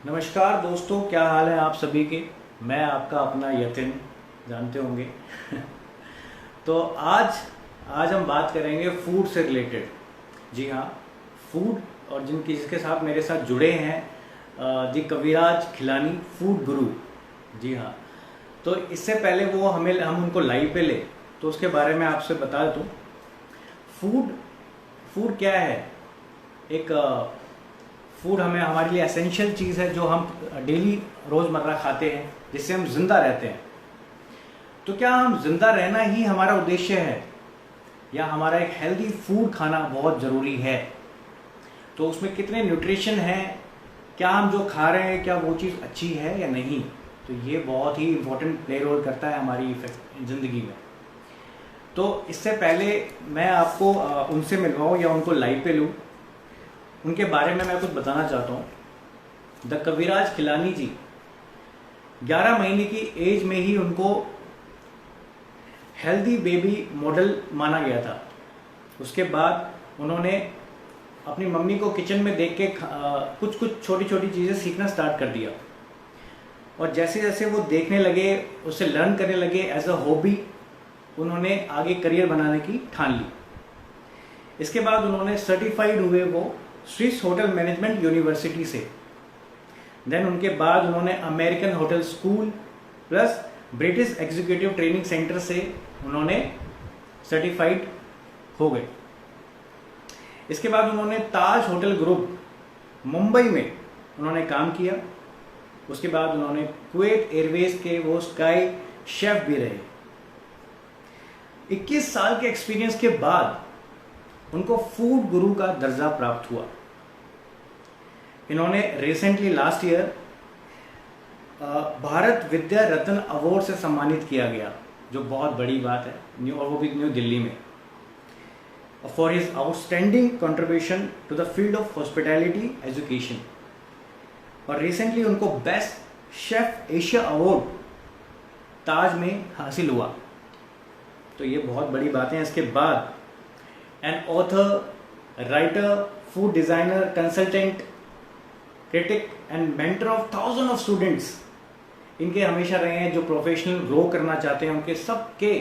नमस्कार दोस्तों, क्या हाल है आप सभी के। मैं आपका अपना यतिन, जानते होंगे। तो आज आज हम बात करेंगे फूड से रिलेटेड। जी हाँ, फूड। और जिसके साथ मेरे साथ जुड़े हैं दी कविराज खिलानी, फूड गुरु। जी हाँ। तो इससे पहले हम उनको लाइव पे ले, तो उसके बारे में आपसे बता दूँ। फूड फूड क्या है। एक फूड हमें हमारे लिए एसेंशियल चीज़ है, जो हम डेली रोज़मर्रा खाते हैं, जिससे हम जिंदा रहते हैं। तो क्या हम जिंदा रहना ही हमारा उद्देश्य है, या हमारा एक हेल्दी फूड खाना बहुत ज़रूरी है? तो उसमें कितने न्यूट्रिशन हैं, क्या हम जो खा रहे हैं क्या वो चीज़ अच्छी है या नहीं? तो ये बहुत ही इम्पोर्टेंट प्ले रोल करता है हमारी ज़िंदगी में। तो इससे पहले मैं आपको उनसे मिलवाऊँ या उनको लाइव पे लूँ, उनके बारे में मैं कुछ बताना चाहता हूँ। द कविराज खिलानी जी, 11 महीने की एज में ही उनको हेल्दी बेबी मॉडल माना गया था। उसके बाद उन्होंने अपनी मम्मी को किचन में देख के कुछ कुछ छोटी छोटी चीज़ें सीखना स्टार्ट कर दिया। और जैसे जैसे वो देखने लगे, उससे लर्न करने लगे एज अ हॉबी, उन्होंने आगे करियर बनाने की ठान ली। इसके बाद उन्होंने सर्टिफाइड हुए वो स्विस होटल मैनेजमेंट यूनिवर्सिटी से। देन उनके बाद उन्होंने American hotel school plus British executive training centre से उन्होंने सर्टिफाइड हो गए। इसके बाद उन्होंने ताज होटल ग्रुप मुंबई में उन्होंने काम किया। उसके बाद उन्होंने कुवैत एयरवेज के वो स्काई शेफ भी रहे। 21 साल के एक्सपीरियंस के बाद उनको फूड गुरु का दर्जा प्राप्त हुआ। इन्होंने रिसेंटली लास्ट ईयर भारत विद्या रत्न अवार्ड से सम्मानित किया गया, जो बहुत बड़ी बात है, और वो भी न्यू दिल्ली में, for his outstanding contribution to the field of hospitality education. और रिसेंटली उनको best chef Asia award Taj में हासिल हुआ। तो ये बहुत बड़ी बातें हैं। इसके बाद an author, writer, food designer, consultant, critic and mentor of thousand of students इनके हमेशा रहे हैं। जो प्रोफेशनल ग्रो करना चाहते हैं उनके सबके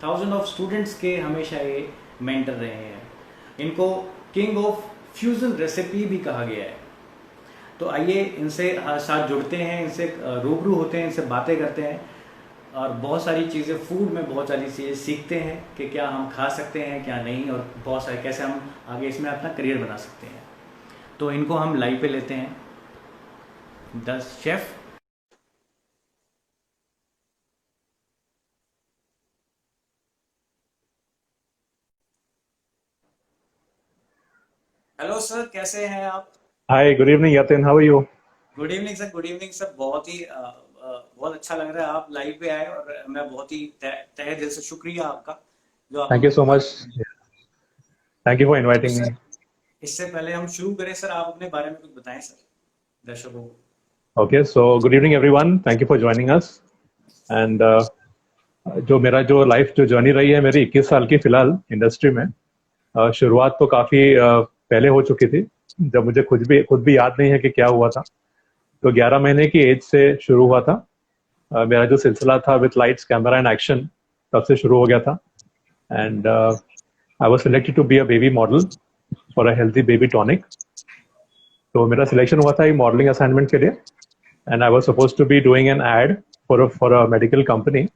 थाउजेंड ऑफ स्टूडेंट्स के हमेशा ये मेंटर रहे हैं। इनको किंग ऑफ फ्यूजन रेसिपी भी कहा गया है। तो आइए इनसे साथ जुड़ते हैं, इनसे रूबरू होते हैं, इनसे बातें करते हैं, और बहुत सारी चीज़ें, फूड में बहुत सारी चीज़ें सीखते हैं कि क्या हम खा सकते हैं क्या नहीं, और बहुत सारे कैसे हम आगे इसमें अपना करियर बना सकते हैं। तो इनको हम लाइव पे लेते हैं। The chef. हेलो सर, कैसे हैं आप? Hi, good evening, Yatin. How are you? Good evening sir, good evening sir. बहुत ही बहुत अच्छा लग रहा है आप लाइव पे आए, और मैं बहुत ही तहे दिल से शुक्रिया आपका जो आप Thank you हमें so much. Thank you for तो inviting सर, me. इससे पहले हम शुरू करें सर, आप अपने बारे में कुछ बताएं सर दर्शकों को। Okay, so good evening, everyone. Thank you for joining us. And जो मेरा जो लाइफ जो जर्नी रही है मेरी 21 साल की फिलहाल इंडस्ट्री में, शुरुआत तो काफ़ी पहले हो चुकी थी, जब मुझे खुद भी याद नहीं है कि क्या हुआ था। तो 11 महीने की एज से शुरू हुआ था। मेरा जो सिलसिला था with lights camera and action, तब से शुरू हो गया था। And I was selected to be a baby model for a healthy baby tonic. तो मेरा सिलेक्शन हुआ था एक मॉडलिंग असाइनमेंट के लिए, and I was suppose to be doing an ad for a medical company.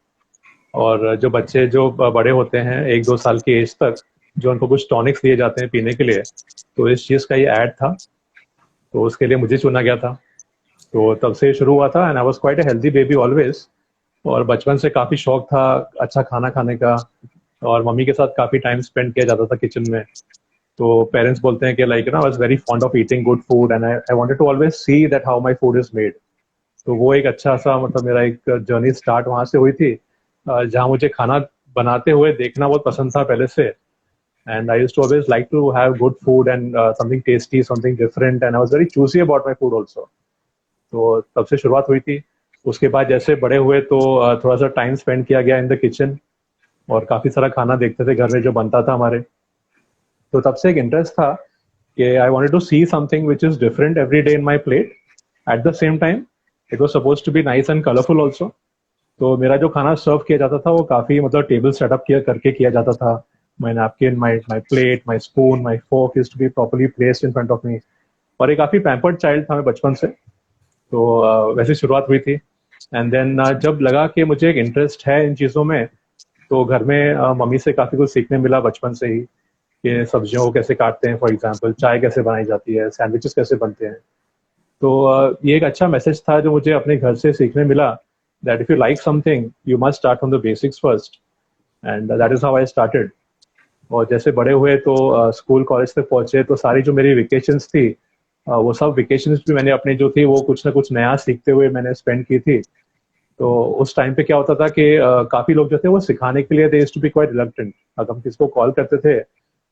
और जो बच्चे जो बड़े होते हैं 1-2 साल की एज तक, जो उनको कुछ टॉनिक्स दिए जाते हैं पीने के लिए, तो इस चीज़ का ये ऐड था। तो उसके लिए मुझे चुना गया था। तो तब से शुरू हुआ था, and I was quite a healthy baby always. और बचपन से काफ़ी शौक था अच्छा खाना खाने का, और मम्मी के साथ काफ़ी टाइम स्पेंड किया जाता था किचन में। तो पेरेंट्स बोलते हैं कि लाइक ना, I was very fond of eating good food, and I wanted to always see that how my food is made. तो वो एक अच्छा सा, मतलब मेरा एक जर्नी स्टार्ट वहाँ से हुई थी, जहाँ मुझे खाना बनाते हुए देखना बहुत पसंद था पहले से। And I used to always like to have good food and something tasty, something different, and I was very choosy about my food also. तो तब से शुरुआत हुई थी। उसके बाद जैसे बड़े हुए तो थोड़ा सा टाइम स्पेंड किया गया इन द किचन, और काफ़ी सारा खाना देखते थे घर में जो बनता था हमारे। तो तब से एक इंटरेस्ट था कि I wanted to see something which is different every day in my plate, at the same time it was suppose to be nice and colourful also. तो मेरा जो खाना सर्व किया जाता था वो काफी मतलब टेबल सेटअप किया जाता था। My napkin, my plate, my spoon, my fork is to be properly placed in front of me. और एक काफी पैम्पर्ड चाइल्ड था मैं बचपन से, तो वैसे शुरुआत हुई थी। एंड देन जब लगा कि मुझे एक इंटरेस्ट है इन चीज़ों में, तो घर में मम्मी से काफ़ी कुछ सीखने मिला बचपन से ही कि सब्जियों को कैसे काटते हैं, फॉर एग्जांपल चाय कैसे बनाई जाती है, सैंडविचेस कैसे बनते हैं। तो ये एक अच्छा मैसेज था जो मुझे अपने घर से सीखने मिला, that if you like something you must start from the basics first, and that is how I started. और जैसे बड़े हुए तो स्कूल कॉलेज तक पहुंचे, तो सारी जो मेरी वेकेशंस थी वो सब वेकेशंस भी मैंने अपने जो थी वो कुछ ना कुछ नया सीखते हुए मैंने स्पेंड की थी। तो उस टाइम पे क्या होता था कि काफी लोग जो थे वो सिखाने के लिए they used to be quite reluctant. अगर हम किसको कॉल करते थे,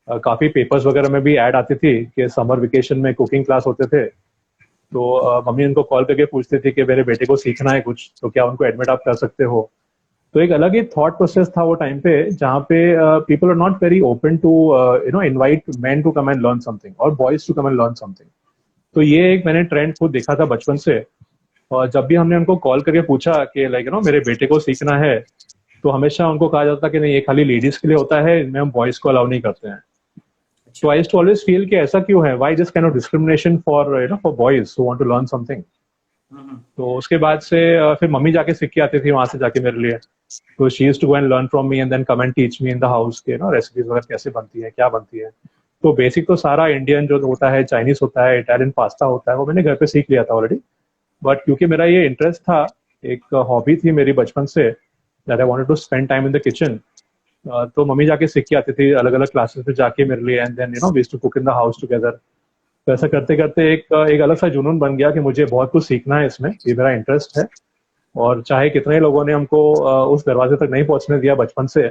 काफी पेपर्स वगैरह में भी ऐड आती थी कि समर वेकेशन में कुकिंग क्लास होते थे। तो मम्मी उनको कॉल करके पूछती थी कि मेरे बेटे को सीखना है कुछ, तो क्या उनको एडमिट आप कर सकते हो। तो एक अलग ही थॉट प्रोसेस था वो टाइम पे, जहाँ पे people are not very open to invite man to come and learn something और boys to come and learn something. तो ये एक मैंने ट्रेंड खुद देखा था बचपन से। और जब भी हमने उनको कॉल करके पूछा कि लाइक मेरे बेटे को सीखना है, तो हमेशा उनको कहा जाता कि नहीं, ये खाली लेडीज के लिए होता है, इनमें हम बॉयज को अलाउ नहीं करते हैं। So I used to always feel कि ऐसा क्यों है, why this kind of discrimination for for boys who want to learn something। तो उसके बाद से फिर मम्मी जाके सीख के आती थी वहां से जाके मेरे लिए। तो she used to go and learn from me and then come and teach me in the house के रेसिपीज वगैरह कैसे बनती है, क्या बनती है। तो बेसिक तो सारा इंडियन जो होता है, चाइनीज होता है, इटालियन पास्ता होता है, वो मैंने घर पे सीख लिया था ऑलरेडी। बट क्योंकि मेरा ये इंटरेस्ट था, एक हॉबी थी मेरी बचपन से, that I wanted to spend time in the kitchen. तो मम्मी जाके सीख के आती थी अलग अलग क्लासेस पे जाके मेरे लिए, and then we used to cook in the house together. तो ऐसा करते करते एक अलग सा जुनून बन गया कि मुझे बहुत कुछ सीखना है इसमें, ये मेरा इंटरेस्ट है। और चाहे कितने लोगों ने हमको उस दरवाजे तक नहीं पहुंचने दिया बचपन से,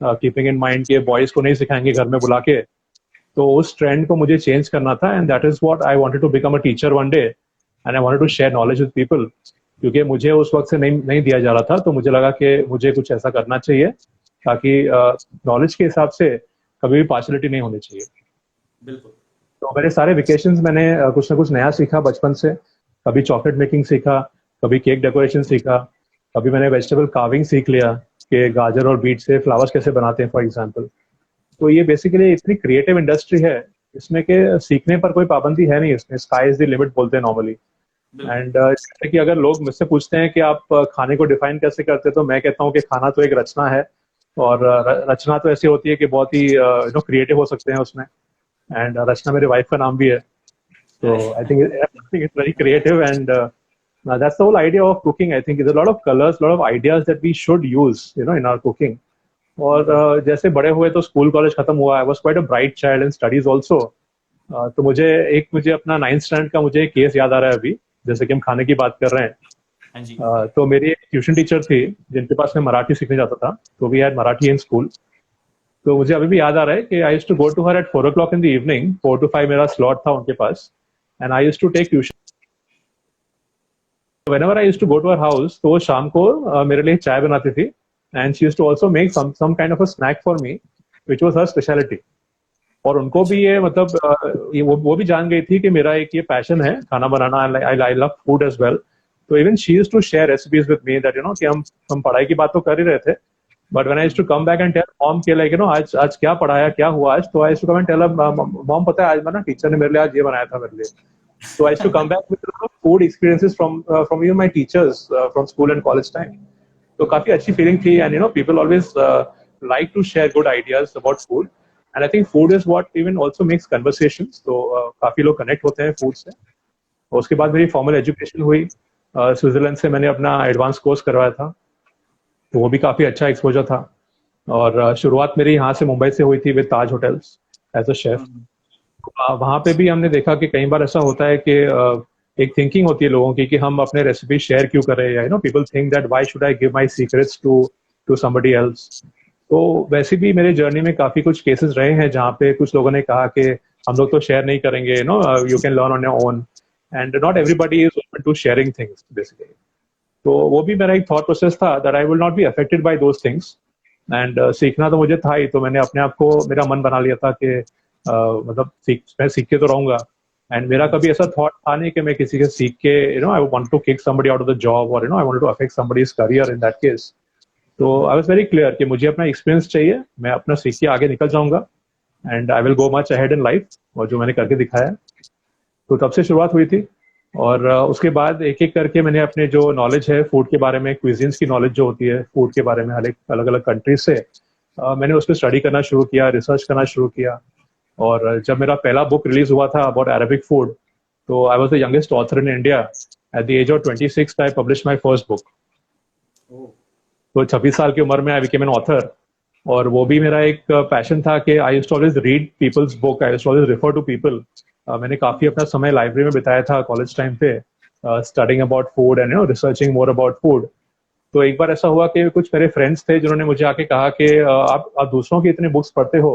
कीपिंग इन माइंड कि बॉयज को नहीं सिखाएंगे घर में बुला के, तो उस ट्रेंड को मुझे चेंज करना था। And that is what I wanted to become a teacher one day, and I wanted to share knowledge with people. क्योंकि मुझे उस वक्त से नहीं दिया जा रहा था, तो मुझे लगा कि मुझे कुछ ऐसा करना चाहिए ताकि नॉलेज के हिसाब से कभी भी पार्शलिटी नहीं होनी चाहिए। बिल्कुल। तो मेरे सारे वेकेशंस मैंने कुछ ना कुछ नया सीखा बचपन से। कभी चॉकलेट मेकिंग सीखा, कभी केक डेकोरेशन सीखा, कभी मैंने वेजिटेबल कार्विंग सीख लिया कि गाजर और बीट से फ्लावर्स कैसे बनाते हैं फॉर एग्जांपल। तो ये बेसिकली इतनी क्रिएटिव इंडस्ट्री है इसमें कि सीखने पर कोई पाबंदी है नहीं, इसमें स्काई इज द लिमिट बोलते हैं नॉर्मली। एंड जैसे कि अगर लोग मुझसे पूछते हैं कि आप खाने को डिफाइन कैसे करते हैं, तो मैं कहता हूँ कि खाना तो एक रचना है, और रचना तो ऐसी होती है कि बहुत ही क्रिएटिव हो सकते हैं उसमें। एंड रचना मेरे वाइफ का नाम भी है, तो I think it's very creative. And that's the whole idea of cooking. I think is a lot of colours, lot of ideas that we should use in our cooking. और जैसे बड़े हुए तो स्कूल कॉलेज खत्म हुआ, I was quite a bright child in studies also. तो मुझे अपना 9th स्टैंडर्ड का मुझे एक केस याद आ रहा है अभी, जैसे कि हम खाने की बात कर रहे हैं। हाँ जी। तो मेरी एक ट्यूशन टीचर थी जिनके पास मैं मराठी सीखने जाता था, तो we had Marathi in school. तो मुझे अभी भी याद आ रहा है कि I used to go to her at 4 o'clock in the evening, 4 to 5 मेरा स्लॉट था उनके पास, and I used to take tuition. Whenever I used to go to her house, तो वो शाम को मेरे लिए चाय बनाती थी, and she used to also make some kind of a snack for me which was her speciality. और उनको भी ये मतलब वो भी जान गई थी कि मेरा एक ये पैशन है खाना बनाना, I love food as well. तो even she used to share recipes with me, that कि हम पढ़ाई की बात तो कर ही रहे थे, but when I used to come back and tell mom के लाइक आज क्या पढ़ाया, क्या हुआ आज, तो I used to come and tell mom पता है आज ना टीचर ने मेरे लिए आज ये बनाया था मेरे लिए। So I used to come back with a lot of food experiences from even my teachers from school and college time. तो काफी अच्छी फीलिंग थी, and people always like to share good ideas about food, and I think food is what even also makes conversations. तो काफी लोग connect होते हैं food से। और उसके बाद मेरी फॉर्मल एजुकेशन हुई, स्विट्जरलैंड से मैंने अपना एडवांस कोर्स करवाया था, तो वो भी काफी अच्छा एक्सपोजर था। और शुरुआत मेरी यहाँ से मुंबई से हुई थी with Taj hotels as a chef. वहां पे भी हमने देखा कि कई बार ऐसा होता है कि एक थिंकिंग होती है लोगों की कि हम अपने रेसिपी शेयर क्यों करें, या people think that why should I give my secrets to somebody else. तो वैसे भी मेरे जर्नी में काफी कुछ केसेस रहे हैं जहाँ पे कुछ लोगों ने कहा कि हम लोग तो शेयर नहीं करेंगे, you can learn on your own, and not everybody is open to sharing things basically. तो वो भी मेरा एक थॉट प्रोसेस था that I will not be affected by those things. एंड सीखना तो मुझे था ही, तो मैंने अपने आप को मेरा मन बना लिया था कि मतलब मैं सीख के तो रहूंगा, एंड मेरा कभी ऐसा थॉट था नहीं कि मैं किसी के सीख के I want to kick somebody out of the job और I want to affect somebody's career in that case. तो आई वाज वेरी क्लियर कि मुझे अपना एक्सपीरियंस चाहिए, मैं अपना सीख के आगे निकल जाऊंगा and I will go much ahead in life, और जो मैंने करके दिखाया है। तो तब से शुरुआत हुई थी, और उसके बाद एक एक करके मैंने अपने जो नॉलेज है फूड के बारे में, क्विजीन्स की नॉलेज जो होती है फूड के बारे में अलग अलग कंट्रीज से, मैंने उस पर स्टडी करना शुरू किया, रिसर्च करना शुरू किया। और जब मेरा पहला बुक रिलीज हुआ था अबाउट अरेबिक फूड, तो I was the youngest author in India. At the age of 26 I publish my first book. तो 26 साल की उम्र में आई बिकेम एन ऑथर। और वो भी मेरा एक पैशन था कि I used to always read people's book, I used to always refer to people. मैंने काफी अपना समय लाइब्रेरी में बिताया था कॉलेज टाइम पे, studying about food and researching more about food. तो एक बार ऐसा हुआ कि कुछ मेरे फ्रेंड्स थे जिन्होंने मुझे आके कहा कि आप दूसरों की इतने बुक्स पढ़ते हो,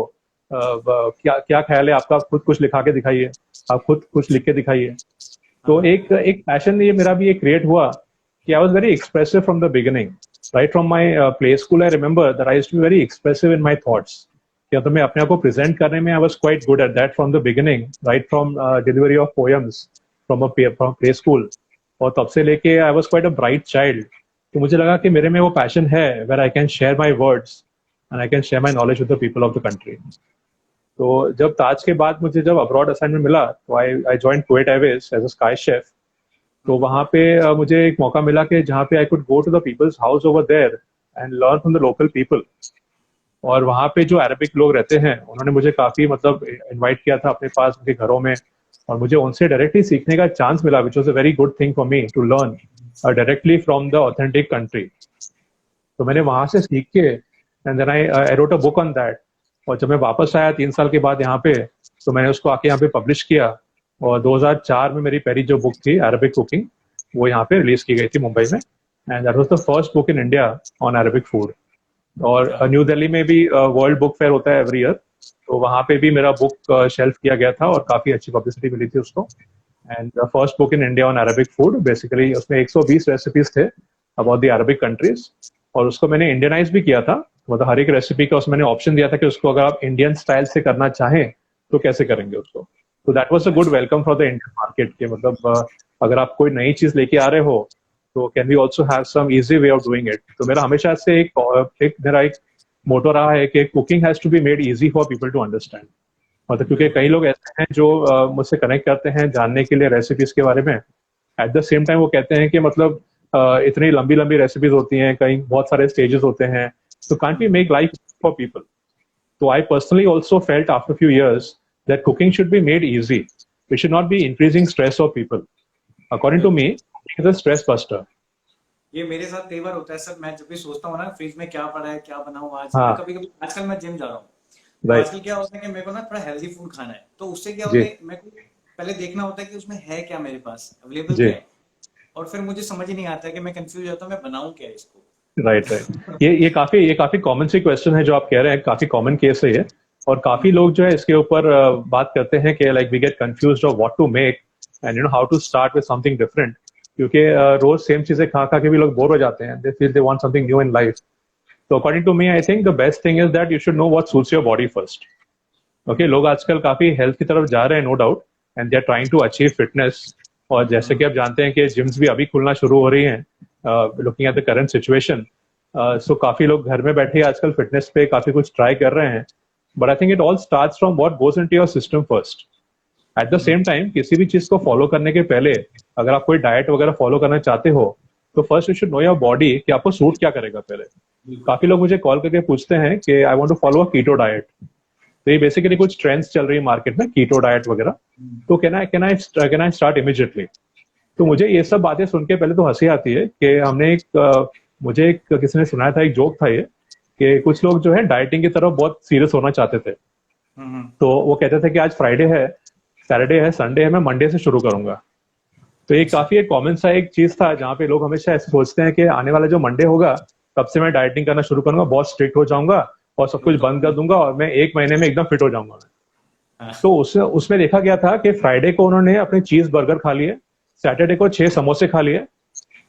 क्या क्या ख्याल है आपका, खुद कुछ लिखा के दिखाइए, आप खुद कुछ लिख के दिखाइए। तो एक एक पैशन ये मेरा भी एक क्रिएट हुआ कि I was very expressive from the beginning. Right from my play school I remember that I used to be very expressive in my thoughts. या तो मैं अपने आप को प्रेजेंट करने में I was quite good at that from the beginning, right from delivery of poems from play school. और तब से लेके I was quite a bright child. तो मुझे लगा कि मेरे में वो पैशन है where I can share my words and I can share my knowledge with the people of the country. तो जब ताज के बाद मुझे जब अब्रॉड असाइनमेंट मिला तो I joined Kuwait Airways as a sky chef. तो वहाँ पे मुझे एक मौका मिला कि जहाँ पे I could go to the people's house over there and learn from the local people. और वहाँ पे जो अरेबिक लोग रहते हैं उन्होंने मुझे काफी मतलब इनवाइट किया था अपने पास, उनके घरों में, और मुझे उनसे डायरेक्टली सीखने का चांस मिला, which was a very good thing for me to learn directly from the authentic country. तो मैंने वहां से सीख के and then I wrote a book on that. और जब मैं वापस आया 3 साल के बाद यहाँ पे, तो मैंने उसको आके यहाँ पे पब्लिश किया। और 2004 में मेरी पहली जो बुक थी अरेबिक कुकिंग, वो यहाँ पे रिलीज की गई थी मुंबई में, and that was the first book in India on Arabic food. और न्यू दिल्ली में भी वर्ल्ड बुक फेयर होता है एवरी ईयर, तो वहाँ पे भी मेरा बुक शेल्फ किया गया था और काफी अच्छी पब्लिसिटी मिली थी उसको। And the first book in India on Arabic food, basically उसमें 120 रेसिपीज थे अबाउट द अरेबिक कंट्रीज। और उसको मैंने इंडियनाइज भी किया था, मतलब हर एक रेसिपी का उसमें मैंने ऑप्शन दिया था कि उसको अगर आप इंडियन स्टाइल से करना चाहें तो कैसे करेंगे उसको। तो that was a good welcome for the Indian market के, मतलब अगर आप कोई नई चीज लेके आ रहे हो तो can we also have some easy way of doing it. तो मेरा हमेशा से मेरा एक मोटो रहा है कि cooking has to be made easy for people to understand. मतलब क्योंकि कई लोग ऐसे हैं जो मुझसे कनेक्ट करते हैं जानने के लिए रेसिपीज के बारे में, एट द सेम टाइम वो कहते हैं कि मतलब इतनी लंबी लंबी रेसिपीज होती हैं, कहीं बहुत सारे स्टेजेस होते हैं, तो can't we make life for people. तो I personally also felt after few years that cooking should be made easy, it should not be increasing stress of people. According to me it is a stress buster. ये मेरे साथ कई बार होता है sir, मैं जब भी सोचता हूँ ना फ्रिज में क्या पड़ा है, क्या बनाऊं आज, हाँ, कभी कभी आजकल मैं जिम जा रहा हूँ, तो राइट आजकल क्या होता है कि मेरे को ना थोड़ा हेल्दी फूड खाना है, तो उससे क्या जी होता है मेरे को पहले देखना होता है कि उसमें है क्या, मेरे पास अवेलेबल जी क्या है, और फिर मुझे समझ ही नहीं आता है कि मैं कंफ्यूज हो जाता हूँ मैं बनाऊं क्या इसको। Right right. ये काफी कॉमन सी क्वेश्चन है जो आप कह रहे हैं, काफी कॉमन केस है ये। और काफी लोग जो है इसके ऊपर बात करते हैं कि like we get confused of what to make and how to start with something different. क्योंकि रोज सेम चीजें खा खा के भी लोग बोर हो जाते हैं, they feel they want something new in life. तो according to me I think the best thing is that you should know what suits your body first. Okay, लोग आजकल काफी हेल्थ की तरफ जा रहे हैं, no doubt, and they are trying to achieve fitness. और जैसे कि आप जानते हैं कि जिम्स भी अभी खुलना शुरू हो रही हैं, looking at the current situation. So काफी लोग घर में बैठे आजकल फिटनेस पे काफी कुछ ट्राई कर रहे हैं, but I think it all starts from what goes into your system first. Eight the same time किसी भी चीज को फॉलो करने के पहले अगर आप कोई डाइट वगैरह फॉलो करना चाहते हो तो first you should know your body कि आपको सूट क्या करेगा पहले। काफी लोग मुझे कॉल करके पूछते हैं कि I want to follow a keto diet. तो ये बेसिकली कुछ ट्रेंड्स चल रही है मार्केट में, कीटो डाइट वगैरह। तो कैन आई स्टार्ट इमीडिएटली। तो मुझे ये सब बातें सुन के पहले तो हंसी आती है कि हमने मुझे किसी ने सुनाया था, एक जोक था ये, कि कुछ लोग जो है डाइटिंग की तरफ बहुत सीरियस होना चाहते थे। तो वो कहते थे कि आज फ्राइडे है, सैटरडे है, संडे है, मैं मंडे से शुरू करूंगा। तो ये काफी एक कॉमन सा एक चीज था जहाँ पे लोग हमेशा ऐसे सोचते हैं कि आने वाला जो मंडे होगा तब से मैं डाइटिंग करना शुरू करूंगा, बहुत स्ट्रिक्ट हो जाऊंगा और सब कुछ बंद कर दूंगा और मैं 1 महीने में एकदम फिट हो जाऊंगा। तो उसमें देखा गया था कि फ्राइडे को उन्होंने अपने चीज बर्गर खा लिए, सैटरडे को 6 समोसे खा लिए,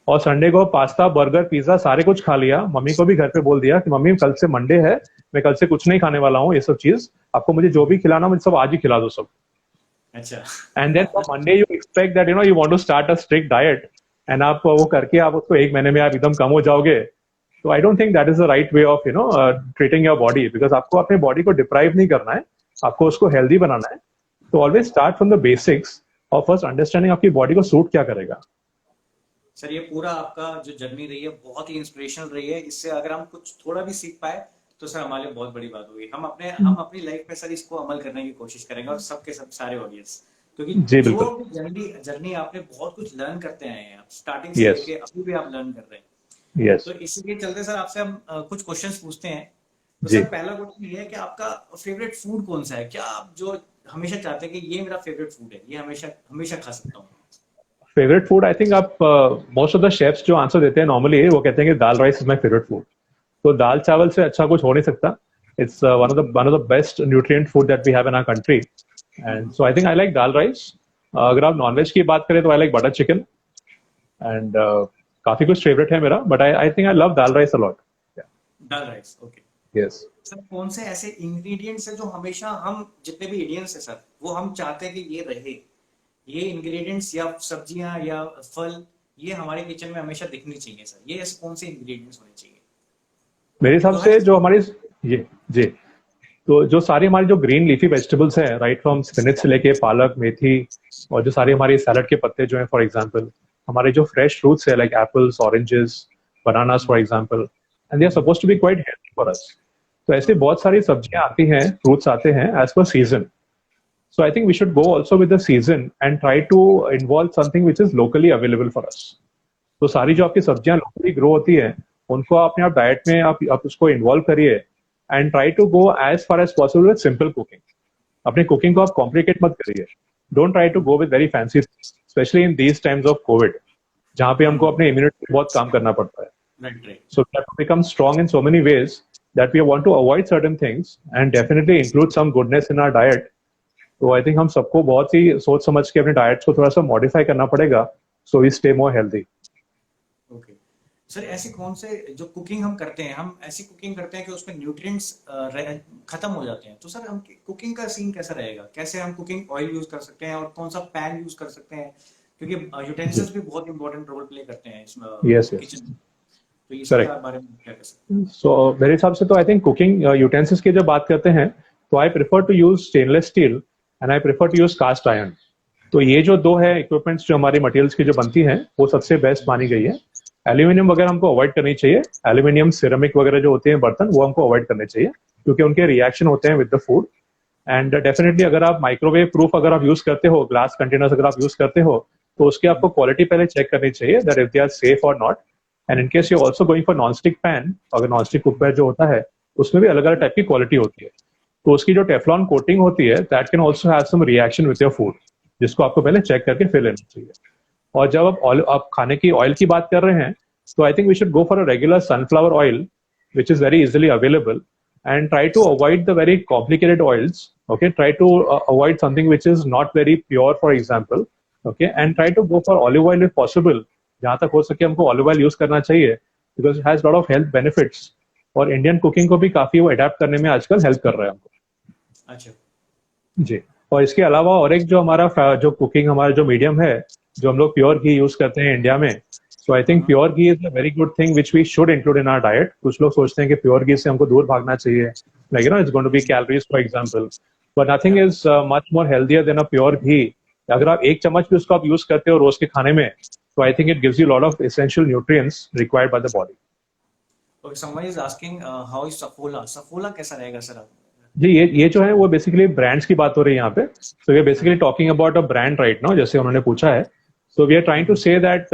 और संडे को पास्ता बर्गर पिज्जा सारे कुछ खा लिया। मम्मी को भी घर पे बोल दिया कि मम्मी कल से मंडे है, मैं कल से कुछ नहीं खाने वाला हूँ, ये सब चीज आपको मुझे जो भी खिलाना मुझे सब आज ही खिला दो सब। अच्छा। And then from Monday you expect that you want to start a strict diet, and आप वो करके आप उसको एक महीने में आप एकदम कम हो जाओगे. तो I don't think that is the right way of treating your body, because आपको अपने बॉडी को डिप्राइव नहीं करना है, आपको उसको हेल्दी बनाना है. तो always start from the basics और फर्स्ट अंडरस्टैंडिंग आपकी बॉडी को सूट क्या करेगा. सर ये पूरा आपका जो जर्नी रही है बहुत ही इंस्पिरेशनल रही है। इससे अगर हम कुछ थोड़ा भी सीख पाए तो सर हमारे लिए बहुत बड़ी बात होगी। हम अपनी लाइफ में सर इसको अमल करने की कोशिश करेंगे, और सबके सब सारे ऑडियंस, क्योंकि जी जो बिल्कुल. जर्नी जर्नी आपने बहुत कुछ लर्न करते आए हैं, आप स्टार्टिंग से यस. लेके अभी भी आप लर्न कर रहे हैं। यस. तो इसी के चलते सर आपसे हम कुछ क्वेश्चंस पूछते हैं। तो जी. सर पहला क्वेश्चन ये है कि आपका फेवरेट फूड कौन सा है? क्या आप जो हमेशा चाहते हैं कि ये मेरा फेवरेट फूड है, ये हमेशा हमेशा खा सकता हूँ? फेवरेट फूड आई थिंक आप मोस्ट ऑफ द शेफ्स जो आंसर देते हैं नॉर्मली वो कहते हैं कि dal rice is my favourite food. तो दाल चावल से अच्छा कुछ हो नहीं सकता. It's one of the best nutrient food that we have in our country, and so I think I like dal rice. अगर आप नॉनवेज की बात करें तो I like butter chicken, and काफी कुछ फेवरेट है मेरा, but I think I love dal rice a lot. Dal rice, okay. Yes. Sir कौन से ऐसे इंग्रेडिएंट्स है जो हमेशा हम जितने भी इंडियंस है सर वो हम चाहते हैं कि ये रहे, ये इंग्रेडिएंट्स या सब्जियां या फल ये हमारे किचन में हमेशा दिखनी चाहिए सर, ये ऐसे कौन से इंग्रेडिएंट्स होने चाहिए मेरे हिसाब जो हर से चीज जो हमारी ये जी तो जो सारी हमारी जो ग्रीन लीफी वेजिटेबल्स हैं, राइट फ्रॉम स्पिनच से लेके पालक मेथी, और जो सारी हमारी सैलड के पत्ते जो हैं फॉर एग्जांपल, हमारे जो फ्रेश फ्रूट्स है like apples oranges bananas for example, and they are suppose to be quite healthy for us. तो ऐसी बहुत सारी सब्जियां आती हैं, फ्रूट्स आते हैं as per season. So I think we should go also with the season and try to involve something which is locally available for us. तो सारी जो आपकी सब्जियां लोकली ग्रो होती है उनको अपने आप डाइट में आप उसको इन्वॉल्व करिए, and try to go as far as possible with simple cooking. अपनी कुकिंग को आप कॉम्प्लिकेट मत करिए. Don't try to go with very fancy, specially in these times of Covid, जहाँ पे हमको अपने इम्यूनिटी बहुत काम करना पड़ता है. Right right So that to become strong in so many ways that we want to avoid certain things and definitely include some goodness in our diet. तो आई थिंक हम सबको बहुत ही सोच समझ के अपने डाइट को थोड़ा सा मॉडिफाई करना पड़ेगा, so we stay more healthy. Okay sir, ऐसे कौन से जो कुकिंग हम करते हैं, हम ऐसी कुकिंग करते हैं कि उसमें न्यूट्रिएंट्स खत्म हो जाते हैं, तो सर हम कुकिंग का सीन कैसा रहेगा? कैसे हम कुकिंग ऑयल यूज कर सकते हैं और कौन सा पैन यूज कर सकते हैं? क्योंकि यूटेंसिल्स भी बहुत इंपॉर्टेंट रोल प्ले करते हैं इसमें यस. यस. किचन में। तो इसके करेक्ट. बारे में क्या कर सकते हैं? सो मेरे हिसाब से तो आई थिंक कुकिंग यूटेंसिल्स की जब बात करते हैं तो I prefer to use stainless steel and I prefer to use cast iron. तो ये जो दो है इक्विपमेंट्स जो हमारी मटेरियल्स की जो बनती हैं वो सबसे बेस्ट मानी गई है. एल्यूमिनियम वगैरह हमको अवॉइड करनी चाहिए. एल्यूमिनियम सिरेमिक वगैरह जो होते हैं बर्तन वो हमको अवॉइड करने चाहिए क्योंकि उनके रिएक्शन होते हैं with the food. And definitely अगर आप माइक्रोवेव प्रूफ अगर आप यूज करते हो, ग्लास कंटेनर्स अगर आप यूज करते हो, तो उसकी आपको क्वालिटी पहले चेक करनी चाहिए that if they are safe और not. And in case you also going for non stick pan, अगर नॉन स्टिक कुकवेयर जो होता है उसमें भी अलग अलग टाइप की क्वालिटी होती है. तो उसकी जो टेफ्लॉन कोटिंग होती है that can also have some reaction with your food, जिसको आपको पहले चेक करके फिर लेना चाहिए. और जब आप खाने की ऑयल की बात कर रहे हैं तो I think we should go for a regular sunflower oil which is very easily available, and try to avoid the very complicated oils. Okay, try to avoid something which is not very pure, for example. Okay, and try to go for olive oil if possible. जहाँ तक हो सके हमको olive oil use करना चाहिए because it has a lot of health benefits. और Indian cooking को भी काफी वो अडेप्ट करने में आजकल हेल्प कर रहा है हमको. अच्छा जी. और इसके अलावा और एक जो हमारा जो कुकिंग हमारा जो मीडियम है, जो हम लोग प्योर घी यूज करते हैं इंडिया में, so I think pure ghee is a very good thing which we should include in our diet. कुछ लोग सोचते हैं कि प्योर घी से हमको दूर भागना चाहिए, like you know it's going to be calories for example, but nothing is much more healthier than a pure ghee. अगर आप एक चम्मच भी उसको आप यूज करते हो रोज के खाने में, तो I think it gives you lot of essential nutrients required by the body. Okay, someone is asking how is Saffola? Saffola कैसा रहेगा सर? जी, ये जो है वो बेसिकली ब्रांड्स की बात हो रही है यहाँ पे. So we are basically talking about a brand right now, जैसे उन्होंने पूछा है. So we are trying to say that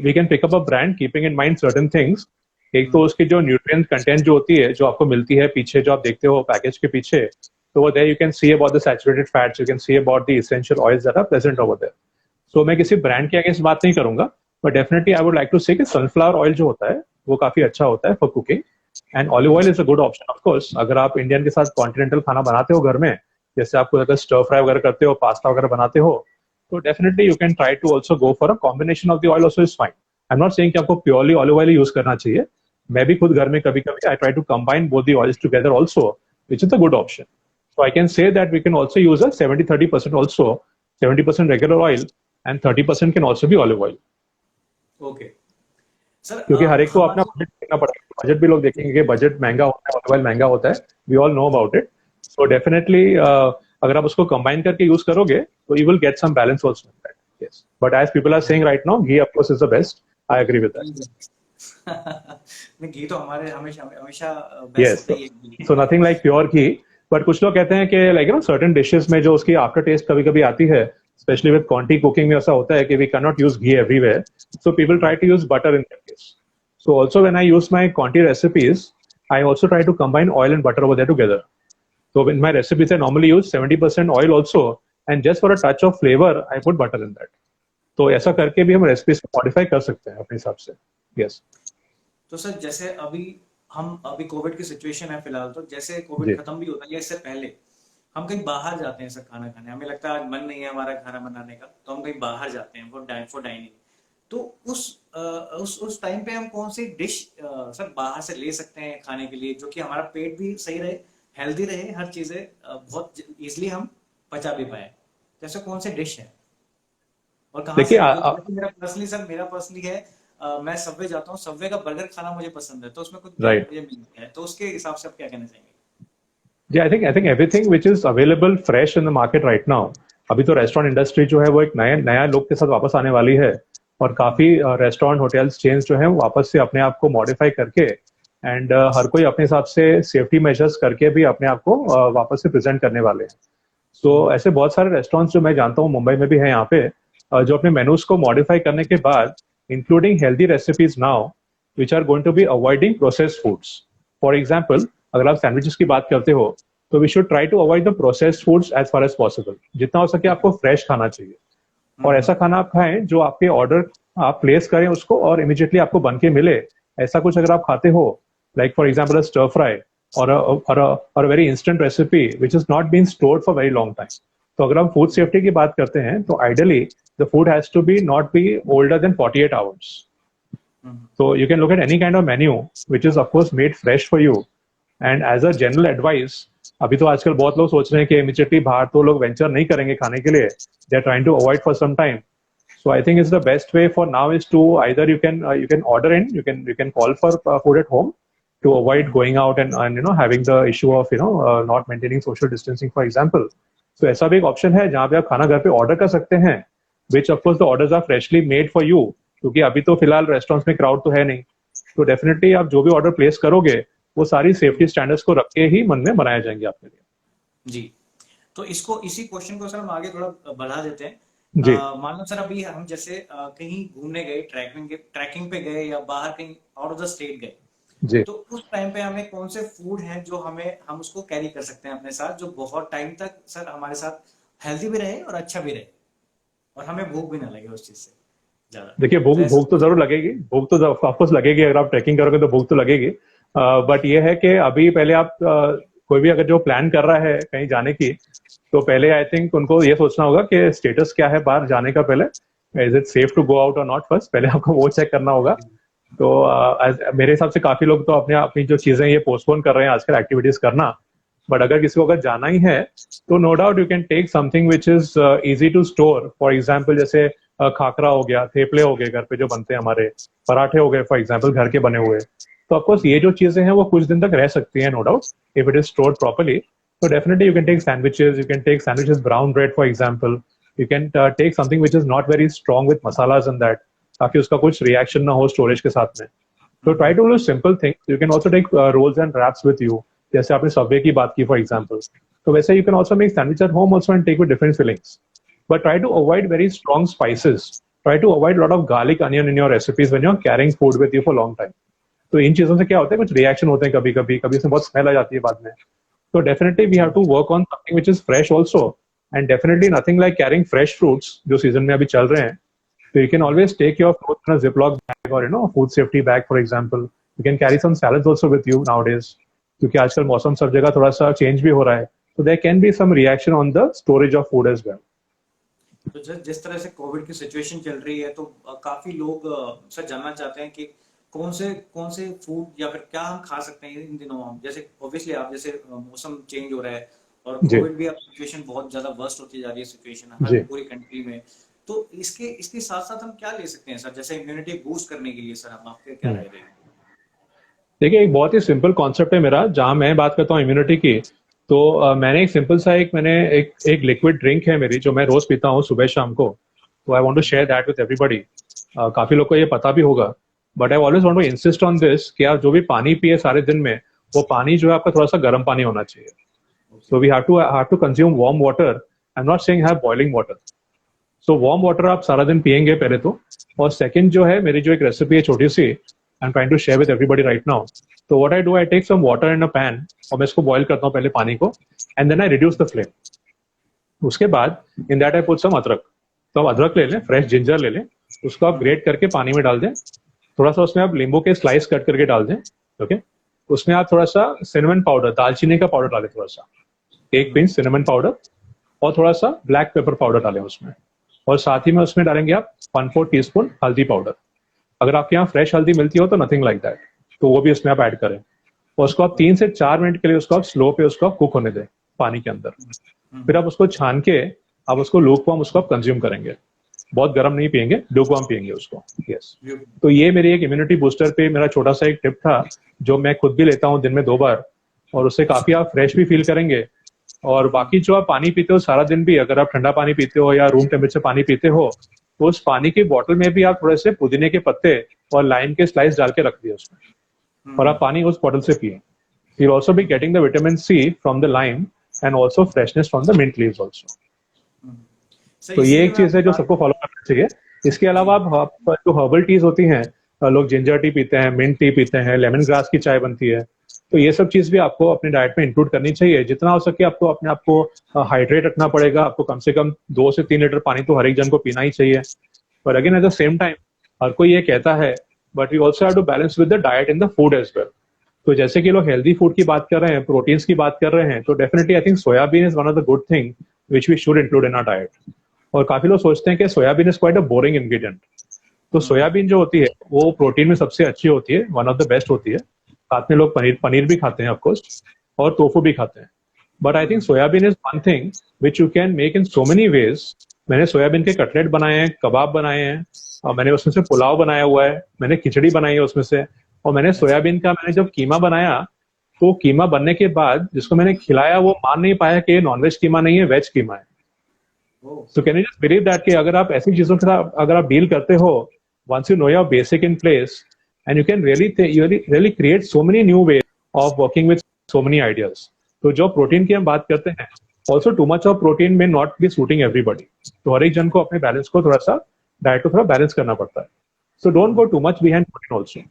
we can pick up a brand keeping in mind certain things. एक तो उसकी जो न्यूट्रिएंट कंटेंट जो होती है जो आपको मिलती है पीछे जो आप देखते हो पैकेज के पीछे, तो वो there you can see about the saturated fats, you can see about the essential oils that are present over there. So मैं किसी ब्रांड के अगेंस्ट बात नहीं करूंगा, but definitely I would like to say कि सनफ्लावर ऑयल जो होता है वो काफी अच्छा होता है for cooking. And olive oil is a good option of course. अगर आप इंडियन के साथ कॉन्टिनेंटल खाना बनाते हो घर में, जैसे आपको अगर स्टर फ्राई वगैरह करते हो, पास्ता वगैरह बनाते हो, तो definitely you can try to also go for a combination of the oil also is fine. I am not saying कि आपको प्योरली ऑलिव ऑयल यूज करना चाहिए. मैं भी खुद घर में कभी कभी I try to combine both the oils together also, which is a good option. So I can say that we can also use a 70-30% also 70% regular oil, and 30% can also be olive oil. Okay sir, क्योंकि हर एक को अपना हमारे budget देखना पड़ेगा, budget भी लोग देखेंगे कि बजट महंगा होता है, ऑयल महंगा होता है, we all know about it. So definitely अगर आप उसको कंबाइन करके यूज करोगे तो you will get some balance also in that. Yes, but as people are saying right now, ghee of course is the best. I agree with that. नहीं, घी तो हमारे हमेशा हमेशा बेस्ट यस, होता ही है घी। So nothing like pure ghee. But कुछ लोग कहते हैं कि like you know certain dishes में जो उसकी आफ्टर टेस्ट कभी कभी आती है, स्पेशली विद क्वांटी कुकिंग में ऐसा होता है कि we can not use ghee everywhere, so people try to use butter in that case. So also when I use my Conti recipes, I also try to combine oil and butter over there together. So in my recipes, I normally use 70% oil also, and just for a touch of flavor, I put butter in that. तो ऐसा करके भी हम recipes को modify कर सकते हैं अपने हिसाब से. यस. तो सर जैसे अभी कोविड की सिचुएशन है फिलहाल, तो जैसे जी. कोविड खत्म भी होता है या इससे पहले हम कहीं बाहर जाते हैं सर खाना खाने, हमें लगता है मन नहीं है हमारा खाना बनाने का, तो हम कहीं बाहर जाते हैं फॉर डाइनिंग। तो उस टाइम पे हम कौन सी डिश सर बाहर से ले सकते हैं खाने के लिए, जो कि हमारा पेट भी सही रहे, हेल्दी रहे, हर चीजें बहुत इजीली हम पचा भी पाए, जैसे कौन सी डिश है और कहाँ देखिए से? क्योंकि मेरा पर्सनली है, मैं सबवे जाता हूँ, सबवे का बर्गर खाना मुझे पसंद है, तो उसमें कुछ राइट. मुझे मिलता है, तो उसके हिसाब से आप क्या कहना चाहेंगे? जी, I think everything which is available fresh in the market right now. अभी तो रेस्टोरेंट इंडस्ट्री जो है वो एक नया नया लुक के साथ वापस आने वाली है, और काफी रेस्टोरेंट होटल्स चेन्स जो है वो वापस से अपने आप को मॉडिफाई करके एंड हर कोई अपने हिसाब से सेफ्टी मेजर्स करके भी अपने आप को वापस से प्रेजेंट करने वाले हैं. सो ऐसे बहुत सारे रेस्टोरेंट्स जो मैं जानता हूँ मुंबई में भी है यहाँ पे, जो अपने मेनूज को मॉडिफाई करने के बाद, including healthy recipes now, which are going to be avoiding processed foods. For example, अगर आप सैंडविचेस की बात करते हो तो we should try to avoid the processed foods as far as possible. जितना हो सके आपको फ्रेश खाना चाहिए, और ऐसा खाना आप खाएं जो आपके ऑर्डर आप प्लेस करें उसको और इमीडिएटली आपको बन के मिले. ऐसा कुछ अगर आप खाते हो, like for example stir fry और very instant recipe which is not been stored for very long time. तो अगर हम फूड सेफ्टी की बात करते हैं तो ideally the food has to be not be older than 48 hours. So you can look at any kind of menu which is of course made fresh for you. And as a general advice, अभी तो आजकल बहुत लोग सोच रहे हैं कि immediately बाहर तो लोग वेंचर नहीं करेंगे खाने के लिए, they are trying to avoid for some time. So I think it's the best way for now is to either you can order in, you can call for food at home to avoid going out and you know having the issue of not maintaining social distancing for example. So ऐसा भी एक option है जहाँ पे आप खाना घर पे ऑर्डर कर सकते हैं, which of course the orders are freshly made for you, क्योंकि अभी तो फिलहाल रेस्टोरेंट्स में क्राउड तो है नहीं. तो डेफिनेटली आप जो भी ऑर्डर प्लेस करोगे वो सारी सेफ्टी स्टैंडर्ड्स को रख के ही मन में बनाए जाएंगे आपके लिए. जी, तो इसी क्वेश्चन को सर हम आगे थोड़ा बढ़ा देते हैं. जी. मान लो सर अभी हम जैसे कहीं घूमने गए, ट्रैकिंग पे गए या बाहर कहीं आउट ऑफ द स्टेट गए, जी. तो उस टाइम पे हमें कौन से फूड हैं जो हम उसको कैरी कर सकते हैं अपने साथ, जो बहुत टाइम तक सर हमारे साथ हेल्दी भी रहे और अच्छा भी रहे और हमें भूख भी ना लगे उस चीज से ज्यादा? देखिए, भूख तो जरूर लगेगी, भूख तो ऑफकोर्स लगेगी, अगर आप ट्रैकिंग करोगे तो भूख तो लगेगी. बट ये है कि अभी पहले आप कोई भी अगर जो प्लान कर रहा है कहीं जाने की, तो पहले आई थिंक उनको ये सोचना होगा कि स्टेटस क्या है बाहर जाने का. पहले is it safe to go out और नॉट, फर्स्ट पहले आपको वो चेक करना होगा. तो मेरे हिसाब से काफी लोग तो अपनी जो चीजें ये पोस्टपोन कर रहे हैं आजकल एक्टिविटीज करना. बट अगर किसी को अगर जाना ही है तो no doubt you can take something which is easy to store. For example जैसे खाकरा हो गया, थेपले हो गए घर पे जो बनते हैं हमारे, पराठे हो गए फॉर एग्जाम्पल घर के बने हुए. तो ऑफकोर्स ये जो चीजें हैं वो कुछ दिन तक रह सकती हैं, no doubt, if it is stored properly. So definitely you can take sandwiches, brown bread for example. You can take something which is not very strong with masalas and that, ताकि उसका कुछ reaction ना हो storage के साथ में. So try to do simple things. You can also take rolls and wraps with you. जैसे आपने Subway की बात की for example. तो वैसे you can also make sandwich at home also and take with different fillings. But try to avoid very strong spices. Try to avoid a lot of garlic, onion in your recipes when you're carrying food with you for a long time. तो इन चीजों से क्या होता है, कुछ reaction होते हैं कभी उसमें बहुत स्मेल आ जाती है बाद में. So definitely we have to work on something which is fresh also, and definitely nothing like carrying fresh fruits जो season में अभी चल रहे हैं. So you can always take your fruits in a Ziploc bag or food safety bag for example. You can carry some salads also with you nowadays, क्योंकि आजकल मौसम सब जगह थोड़ा सा चेंज भी हो रहा है. So there can be some reaction on the storage of food as well. तो जिस तरह से कोविड की सिचुएशन चल रही है, तो काफी लोग सर जानना चाहते हैं कि कौन से फूड या फिर क्या हम खा सकते हैं इन दिनों. हम जैसे ऑब्वियसली आप जैसे मौसम चेंज हो रहा है और जी कोविड भी अब सिचुएशन बहुत ज्यादा वर्स्ट होती जा रही है, सिचुएशन हर जी। पूरी कंट्री में। तो इसके इसके साथ साथ हम क्या ले सकते हैं सर, जैसे इम्यूनिटी बूस्ट करने के लिए सर, हम आपके क्या हम्म। राय देंगे? देखिए, एक बहुत ही सिंपल कॉन्सेप्ट है मेरा, जहां मैं बात करता हूँ इम्यूनिटी की। तो मैंने एक सिंपल सा एक लिक्विड ड्रिंक है मेरी, जो मैं रोज पीता हूँ सुबह शाम को। तो I want to share that with everybody. काफी लोग को ये पता भी होगा, but I always want to insist on this कि आप जो भी पानी पिए सारे दिन में, वो पानी जो है आपका थोड़ा सा गर्म पानी होना चाहिए। Okay. So we have to consume warm water. I am not saying have boiling water. So warm water आप सारा दिन पियेंगे पहले तो। और सेकंड जो है, मेरी जो एक रेसिपी है छोटी सी, I am trying to share with everybody right now. तो what I do, I take some water in a pan, और मैं इसको बॉईल करता हूँ पहले पानी को, and then I reduce the flame. उसके बाद in that I put some अदरक। तो आप अदरक ले लें, फ्रेश जिंजर ले लें, उसको आप ग्रेट करके पानी में डाल दें। थोड़ा सा उसमें आप नींबू के स्लाइस कट करके डाल दें। ओके। उसमें आप थोड़ा सा सिनेमन पाउडर, दालचीनी का पाउडर डालें, थोड़ा सा, एक पिंच सिनेमन पाउडर, और थोड़ा सा ब्लैक पेपर पाउडर डालें उसमें। और साथ ही में उसमें डालेंगे आप 1/4 टीस्पून हल्दी पाउडर। अगर आपके यहाँ फ्रेश हल्दी मिलती हो तो नथिंग लाइक दैट, तो वो भी उसमें आप ऐड करें। और उसको आप 3 से 4 मिनट के लिए उसको आप स्लो पे उसको कुक होने दें पानी के अंदर। फिर आप उसको छान के, आप उसको लूकवार्म उसको आप कंज्यूम करेंगे। बहुत गर्म नहीं पियेंगे, लूकवार्म पियेंगे उसको। यस। तो ये मेरी एक इम्यूनिटी बूस्टर पे मेरा छोटा सा एक टिप था, जो मैं खुद भी लेता हूँ दिन में 2 बार, और उससे काफी आप फ्रेश भी फील करेंगे। और बाकी जो आप पानी पीते हो सारा दिन भी, अगर आप ठंडा पानी पीते हो या रूम टेम्परेचर पानी पीते हो, तो उस पानी की बोतल में भी आप थोड़े से पुदीने के पत्ते और लाइम के स्लाइस डाल के रख दिए उसमें, और आप पानी उस बोतल से पिए। You'll also be getting the vitamin C from the lime, and also freshness from the mint leaves also. Sir तो ये इसीलिए एक मैं चीज है आपको जो बात। सबको फॉलो करना चाहिए। इसके जी। अलावा आप जो हर्बल टीज होती हैं, लोग जिंजर टी पीते हैं, मिंट टी पीते हैं, लेमन ग्रास की चाय बनती है। तो ये सब चीज भी आपको अपनी डाइट में इंक्लूड करनी चाहिए। जितना हो सके आपको अपने आप को हाइड्रेट रखना पड़ेगा। आपको कम से कम 2 से 3 लीटर पानी तो हर एक जन को पीना ही चाहिए। पर again at the same time, हर कोई ये कहता है, but we also have to balance with the diet in the food as well. तो जैसे कि लोग हेल्दी फूड की बात कर रहे हैं, प्रोटीन्स की बात कर रहे हैं, तो definitely I think soybean is one of the good thing which we should include in our diet. और काफी लोग सोचते हैं कि soybean is quite a boring ingredient. तो सोयाबीन जो होती है वो प्रोटीन में सबसे अच्छी होती है, वन ऑफ द बेस्ट होती है। साथ में लोग पनीर पनीर भी खाते हैं ऑफकोर्स, और टोफू भी खाते हैं। But I think soybean is one thing which you can make in so many ways. मैंने सोयाबीन के कटलेट बनाए हैं, कबाब बनाए हैं, और मैंने उसमें से पुलाव बनाया हुआ है, मैंने खिचड़ी बनाई है उसमें से। और मैंने अच्छा। सोयाबीन का मैंने जब कीमा बनाया, तो कीमा बनने के बाद जिसको मैंने खिलाया वो मान नहीं पाया कि ये नॉनवेज कीमा नहीं है, वेज कीमा है। ओ। So can you just believe that कि अगर आप ऐसी चीजों के साथ अगर आप डील करते हो, once you know your basic in place, and you can really create so many new ways of working with so many ideas. तो जो प्रोटीन की हम बात करते हैं, also too much of protein may not be suiting everybody. तो हर एक जन को अपने बैलेंस को थोड़ा सा, डाइट को थोड़ा बैलेंस करना पड़ता है। So don't go too much behind protein also.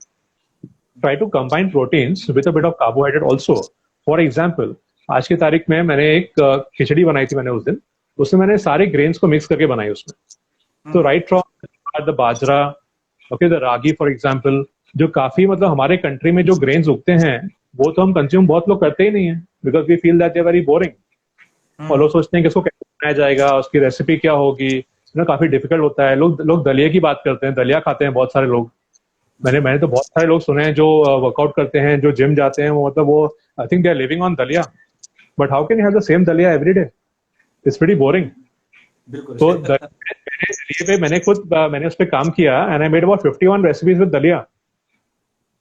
Try to combine proteins with a bit of carbohydrate also. For example, आज की तारीख में मैंने एक खिचड़ी बनाई थी मैंने उस दिन। उसमें मैंने सारे ग्रेन्स को मिक्स करके बनाई उसमें। तो right from the bajra, okay, the ragi for example, जो काफी मतलब हमारे कंट्री में जो ग्रेन्स उगते हैं, वो तो हम कंज्यूम बहुत लोग करते ही नहीं है, because we feel that they very boring. और लोग सोचते हैं कि इसको कैसे बनाया जाएगा, उसकी रेसिपी क्या होगी, काफी डिफिकल्ट होता है। लोग लोग दलिया की बात करते हैं, दलिया खाते हैं बहुत सारे लोग। मैंने तो बहुत सारे लोग सुने हैं जो वर्कआउट करते हैं, जो जिम जाते हैं, वो मतलब वो I think they are living on dalia. But how can you have the same dalia every day? It's pretty boring. बिल्कुल। तो दलिया पे मैंने उस पर काम किया, and I made about 51 recipes with dalia.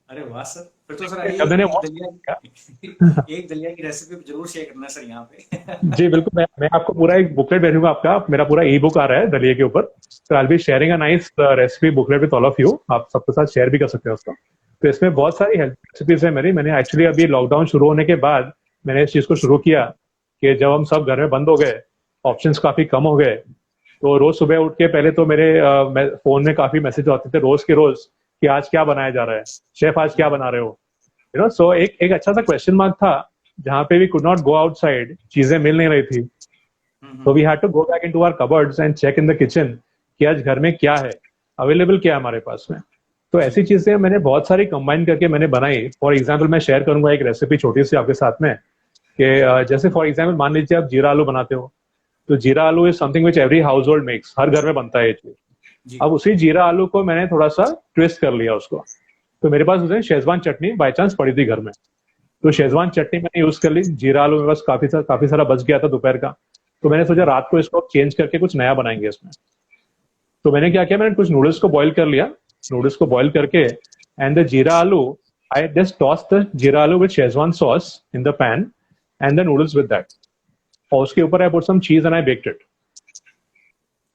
अरे वाह सर, फिर तो सर आइए जब मैंने एक दलिया की रेसिपी जरूर शेयर करना सर यहाँ पे। जी बिल्कुल, मैं आपको पूरा एक बुकलेट भेजूंगा। आपका मेरा पूरा ई बुक आ रहा है दलिया के ऊपर। तो I will be sharing a nice recipe booklet with all of you. आप सबके साथ शेयर भी कर सकते हैं उसको। तो इसमें बहुत सारी हेल्थ रेसिपीज है मेरी। मैंने एक्चुअली अभी लॉकडाउन शुरू होने के बाद मैंने इस चीज को शुरू किया कि जब हम सब घर में बंद हो गए, ऑप्शंस काफी कम हो गए, तो रोज सुबह उठ के पहले तो मेरे फोन में काफी मैसेज आते थे रोज के रोज कि आज क्या बनाया जा रहा है, शेफ आज क्या बना रहे हो, यू नो। सो एक अच्छा सा क्वेश्चन मार्क था, जहाँ पे we could not go outside, चीजें मिल नहीं रही थी। तो we had to go back into our cupboards and check in the kitchen कि आज घर में क्या है, अवेलेबल क्या है हमारे पास में। तो ऐसी चीजें मैंने बहुत सारी कंबाइन करके मैंने बनाई। फॉर एग्जाम्पल मैं शेयर करूंगा एक रेसिपी छोटी सी आपके साथ में, कि जैसे फॉर एग्जाम्पल मान लीजिए आप जीरा आलू बनाते हो, तो jeera aloo is something which every household makes, हर घर में बनता है ये चीज। अब उसी जीरा आलू को मैंने थोड़ा सा ट्विस्ट कर लिया उसको। तो मेरे पास उस दिन शेजवान चटनी बाई चांस पड़ी थी घर में, तो शेजवान चटनी मैंने यूज कर ली, जीरा आलू मेरे पास काफी सारा बच गया था दोपहर का, तो मैंने सोचा रात को इसको चेंज करके कुछ नया बनाएंगे इसमें। तो मैंने क्या किया, मैंने कुछ नूडल्स को बॉईल कर लिया, नूडल्स को बॉईल करके एंड द जीरा आलू, आई जस्ट टॉस द जीरा आलू with Schezwan sauce in the pan and the noodles with that, और उसके ऊपर आई पुट सम चीज एंड आई बेक्ड इट।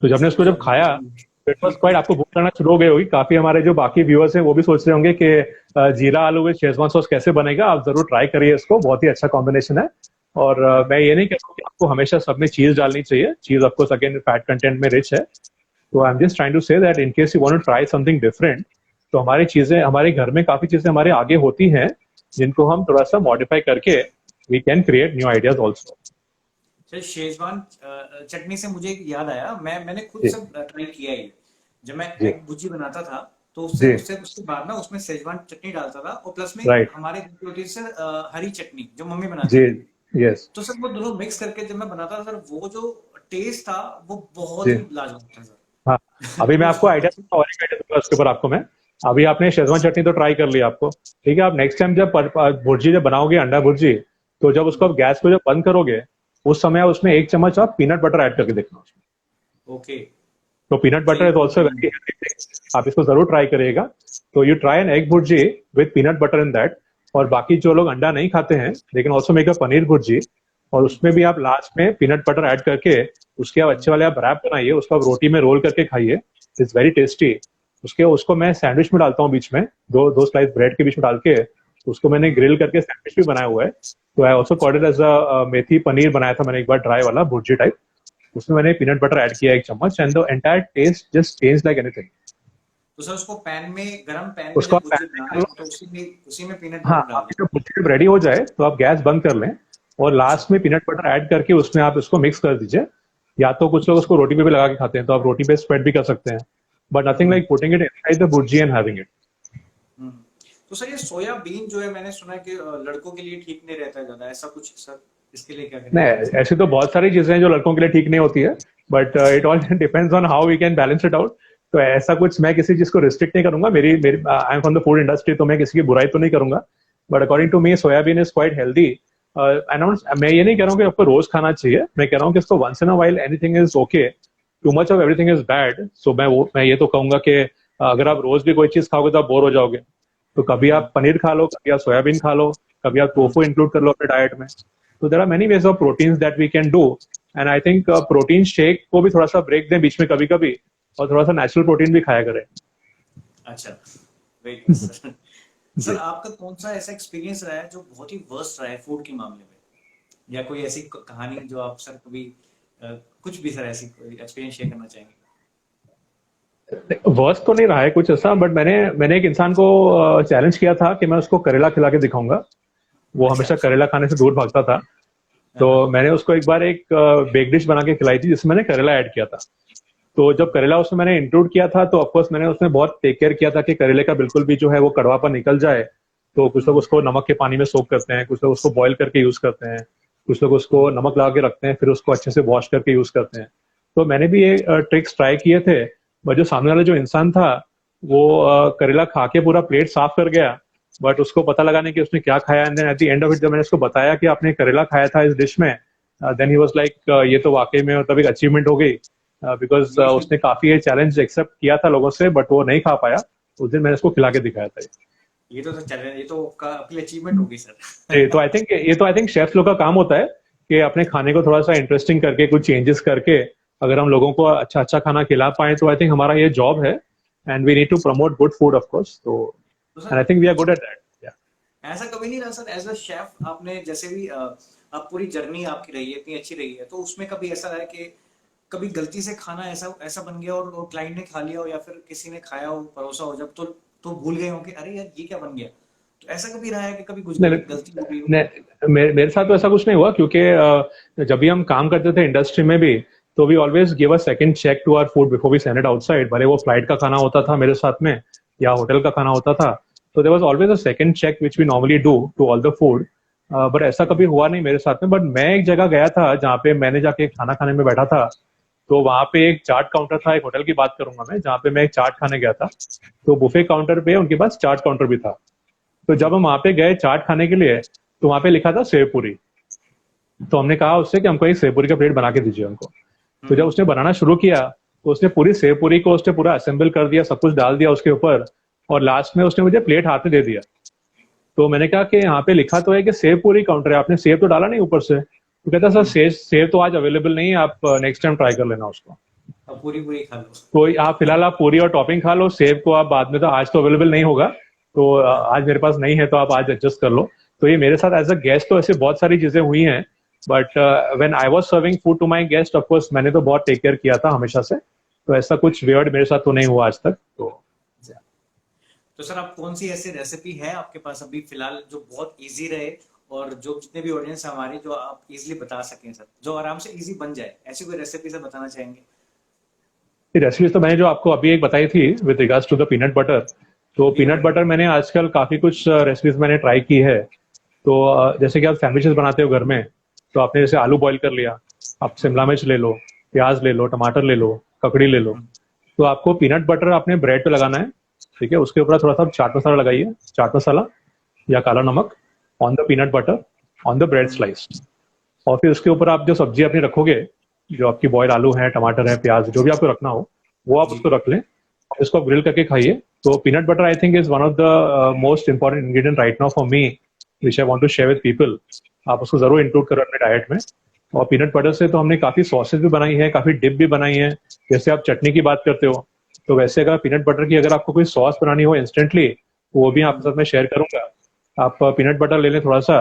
तो जब ने उसको खाया, इट वाज क्वाइट, आपको भूख लगना शुरू हो गई होगी, काफी हमारे जो बाकी व्यूअर्स हैं वो भी सोच रहे होंगे कि जीरा आलू विद शेजवान सॉस कैसे बनेगा। आप जरूर ट्राई करिए इसको, बहुत ही अच्छा कॉम्बिनेशन है। और मैं ये नहीं कहता कि आपको हमेशा सब में चीज डालनी चाहिए, cheese of course again fat content में रिच है, तो I am just trying to say that in case you want to try something different, तो हमारी चीजें, हमारे घर में काफी चीजें हमारे आगे होती हैं जिनको हम थोड़ा सा मॉडिफाई करके we can create new ideas also. Sir schezwan चटनी से मुझे याद आया, मैंने खुद जी। सब ट्राई किया है। जब मैं जी। एग भुर्जी बनाता था तो जी। उसके बाद ना उसमें शेजवान चटनी डालता था, और प्लस में राइट। हमारे घर पे होती थी सर हरी चटनी जो मम्मी बनाती जी। थी। यस। तो सर वो दोनों मिक्स करके जब मैं बनाता था सर, वो जो टेस्ट था वो बहुत जी। ही लाजवाब था हाँ, सर। अभी मैं वो आपको बहुत आइडिया दूंगा, और एक आइडिया दूंगा उसके ऊपर आपको मैं। अभी आपने शेजवान चटनी तो ट्राई कर लिया आपको, ठीक है, आप नेक्स्ट टाइम जब भुर्जी जब बनाओगे, अंडा भुर्जी, तो जब उसको आप गैस को जब बंद करोगे, उस समय आप उसमें 1 चम्मच आप पीनट बटर ऐड करके देखना उसमें। ओके। तो peanut butter is also very healthy thing, आप इसको जरूर ट्राई करिएगा। तो you try an egg bhurji with peanut butter in that, और बाकी जो लोग अंडा नहीं खाते हैं they can also make a paneer bhurji, और उसमें भी आप लास्ट में पीनट बटर ऐड करके उसके आप अच्छे वाले आप रैप बनाइए, उसको आप रोटी में रोल करके खाइए, इट्स वेरी टेस्टी। उसको मैं सैंडविच में डालता हूँ बीच में, दो स्लाइस ब्रेड के बीच में डाल के उसको मैंने ग्रिल करके सैंडविच भी बनाया हुआ है। तो I also called it as a methi paneer बनाया था मैंने एक बार, ड्राई वाला भुर्जी टाइप, उसमें मैंने पीनट बटर ऐड किया 1 चम्मच, and the entire taste just change like anything. तो सर उसको गरम पैन में उसको जब आप पैन भुर्जी में बना कर रहे लो, हो तो उसी में पीनट हाँ, बटर डाल आपकी जब भुर्जी जब रेडी हो जाए तो आप गैस बंद कर लें, और अच्छा। लास्ट में पीनट बटर ऐड करके उसमें आप इसको मिक्स कर दीजिए। या तो कुछ लोग उसको रोटी पे भी लगा के खाते हैं, तो आप रोटी पे स्प्रेड भी कर सकते हैं, but nothing like putting it inside the bhurji and having it. हम्म। तो सर ये सोयाबीन जो है, मैंने सुना है कि लड़कों के लिए ठीक नहीं रहता है ज्यादा, ऐसा कुछ सर? इसके लिए क्या करना चाहिए नहीं, सर? ऐसी तो बहुत सारी चीजें हैं जो लड़कों के लिए ठीक नहीं होती है, but it all depends on how we can balance it out. तो ऐसा कुछ मैं किसी चीज को रिस्ट्रिक्ट नहीं करूंगा, मेरी मेरी I am from the food industry, तो मैं किसी की बुराई तो नहीं करूंगा, but according to me soybean is quite healthy. मैं ये नहीं कह रहा हूँ कि आपको रोज खाना चाहिए, मैं कह रहा हूँ कि इसको once in a while anything is okay, too much of everything is bad. So मैं ये तो कहूंगा कि अगर आप रोज भी कोई चीज खाओगे तो आप बोर हो जाओगे, तो कभी आप पनीर खा लो, कभी आप सोयाबीन खा लो, कभी आप टोफू इंक्लूड कर लो अपने डाइट में। तो there are many ways of proteins that we can do, and I think protein shake को भी थोड़ा सा ब्रेक दें बीच में कभी कभी, और थोड़ा सा नेचुरल प्रोटीन भी खाया करें। अच्छा, वेरी गुड सर। जी। सर आपका कौन सा ऐसा एक्सपीरियंस रहा है जो बहुत ही वर्स्ट रहा है फूड के मामले में, या कोई ऐसी कहानी जो आप सर कभी कुछ भी सर ऐसी कोई एक्सपीरियंस शेयर करना चाहेंगे? वर्स्ट तो नहीं रहा है कुछ ऐसा, बट मैंने एक इंसान को चैलेंज किया था कि मैं उसको करेला खिला के दिखाऊंगा। वो अच्छा। हमेशा करेला खाने से दूर भागता था, तो मैंने उसको एक बार एक बेक डिश बना के खिलाई थी जिसमें मैंने करेला ऐड किया था। तो जब करेला उसमें मैंने इंक्लूड किया था, तो ऑफकोर्स मैंने उसमें बहुत टेक केयर किया था कि करेले का बिल्कुल भी जो है वो कड़वापन निकल जाए। तो कुछ लोग उसको नमक के पानी में सोक करते हैं, कुछ लोग उसको बॉईल करके यूज करते हैं, कुछ लोग उसको नमक लगा के रखते हैं, फिर उसको अच्छे से वॉश करके यूज करते हैं। तो मैंने भी ये ट्रिक्स ट्राई किए थे, बट जो सामने वाला जो इंसान था वो करेला खा के पूरा प्लेट साफ कर गया, बट उसको पता लगा नहीं कि उसने क्या खाया। And then at the end of it जब मैंने उसको बताया कि आपने करेला खाया था इस डिश में, देन ही वाज लाइक ये तो वाकई में मतलब एक अचीवमेंट हो गई, बिकॉज उसने काफी ये चैलेंज एक्सेप्ट किया था लोगों से, बट वो नहीं खा पाया। उस दिन मैंने उसको खिला के दिखाया था। ये तो सर चैलेंज, ये तो आपकी अचीवमेंट होगी सर। तो आई थिंक शेफ्स लोग का काम होता है कि अपने खाने को थोड़ा सा इंटरेस्टिंग करके, कुछ चेंजेस करके अगर हम लोगों को अच्छा अच्छा खाना खिला पाए, तो आई थिंक हमारा ये जॉब है, and we need to promote good food of course. तो and I think we are good at that. ऐसा कभी नहीं रहा सर एज अ शेफ, आपने जैसे भी आप पूरी जर्नी आपकी रही है, इतनी अच्छी रही है, तो उसमें कभी ऐसा रहा है कि कभी गलती से खाना ऐसा ऐसा बन गया और क्लाइंट ने खा लिया हो, या फिर किसी ने खाया हो, परोसा हो जब, तो भूल गए हो कि अरे यार ये क्या बन गया? तो ऐसा कभी रहा है कि कभी कुछ गलती हो गई हो? मेरे साथ तो ऐसा कुछ नहीं हुआ, क्योंकि जब भी हम काम करते थे इंडस्ट्री में भी, तो we always give a second check to our food before we send it outside. भले वो फ्लाइट का खाना होता था मेरे साथ में, या होटल का खाना होता था, तो there was always a second check which we normally do to all the food. But ऐसा कभी हुआ नहीं मेरे साथ में। बट मैं एक जगह गया था जहाँ पे मैंने जाके खाना खाने में बैठा था, तो वहां पे एक चाट काउंटर था, एक होटल की बात करूंगा मैं, जहाँ पे मैं एक चाट खाने गया था। तो बुफे काउंटर पे उनके पास चाट काउंटर भी था। तो जब हम वहां पे गए चाट खाने के लिए, तो वहां पे लिखा था सेव पूरी। तो हमने कहा उससे कि हमको एक सेव पूरी का प्लेट बना के दीजिए हमको। तो जब उसने बनाना शुरू किया तो उसने पूरी सेव पूरी को उसने पूरा असेंबल कर दिया, सब कुछ डाल दिया उसके ऊपर, और लास्ट में उसने मुझे प्लेट हाथ में दे दिया। तो मैंने कहा कि यहाँ पे लिखा तो है कि सेव पूरी काउंटर है, आपने सेव तो डाला नहीं ऊपर से। तो कहता सर सेव तो आज अवेलेबल नहीं है, आप नेक्स्ट टाइम ट्राई कर लेना उसको। अब पूरी पूरी खा लो। तो आप फिलहाल आप पूरी और टॉपिंग खा लो, सेव को आप बाद में, तो आज तो अवेलेबल नहीं होगा, तो आज मेरे पास नहीं है तो आप आज एडजस्ट कर लो। तो ये मेरे साथ एज अ गेस्ट तो ऐसे बहुत सारी चीजें हुई हैं, but when I was serving food to my guest, of course मैंने तो बहुत टेक केयर किया था हमेशा से, तो ऐसा कुछ वियर्ड मेरे साथ तो नहीं हुआ आज तक। तो सर आप कौन सी ऐसी रेसिपी है आपके पास अभी फिलहाल जो बहुत इजी रहे और जो जितने भी ऑडियंस है हमारी, जो आप इजीली बता सकें सर, जो आराम से इजी बन जाए, ऐसी कोई रेसिपी सर बताना चाहेंगे? रेसिपीज तो मैंने जो आपको अभी एक बताई थी with regards to the peanut butter, तो पीनट बटर मैंने आजकल काफी कुछ रेसिपीज मैंने ट्राई की है। तो जैसे कि आप सैंडविचेस बनाते हो घर में, तो आपने जैसे आलू बॉईल कर लिया, आप शिमला मिर्च ले लो, प्याज ले लो, टमाटर ले लो, ककड़ी ले लो, तो आपको पीनट बटर अपने ब्रेड पे लगाना है, ठीक है। उसके ऊपर थोड़ा सा चाट मसाला लगाइए, चाट मसाला या काला नमक on the peanut butter on the bread slice, और फिर उसके ऊपर आप जो सब्जी अपनी रखोगे, जो आपकी बॉयल आलू है, टमाटर है, प्याज, जो भी आपको रखना हो वो आप उसको रख लें, और इसको ग्रिल करके खाइए। तो peanut butter I think is one of the most important ingredient right now for me, which I want to share with people. आप उसको जरूर इंक्लूड करो अपने डाइट में। और पीनट बटर से तो हमने काफी सॉसेज भी बनाई है, काफी डिप भी बनाई है। जैसे आप चटनी की बात करते हो, तो वैसे अगर पीनट बटर की अगर आपको कोई सॉस बनानी हो इंस्टेंटली, तो वो भी आपके साथ मैं शेयर करूंगा। आप पीनट बटर ले लें थोड़ा सा,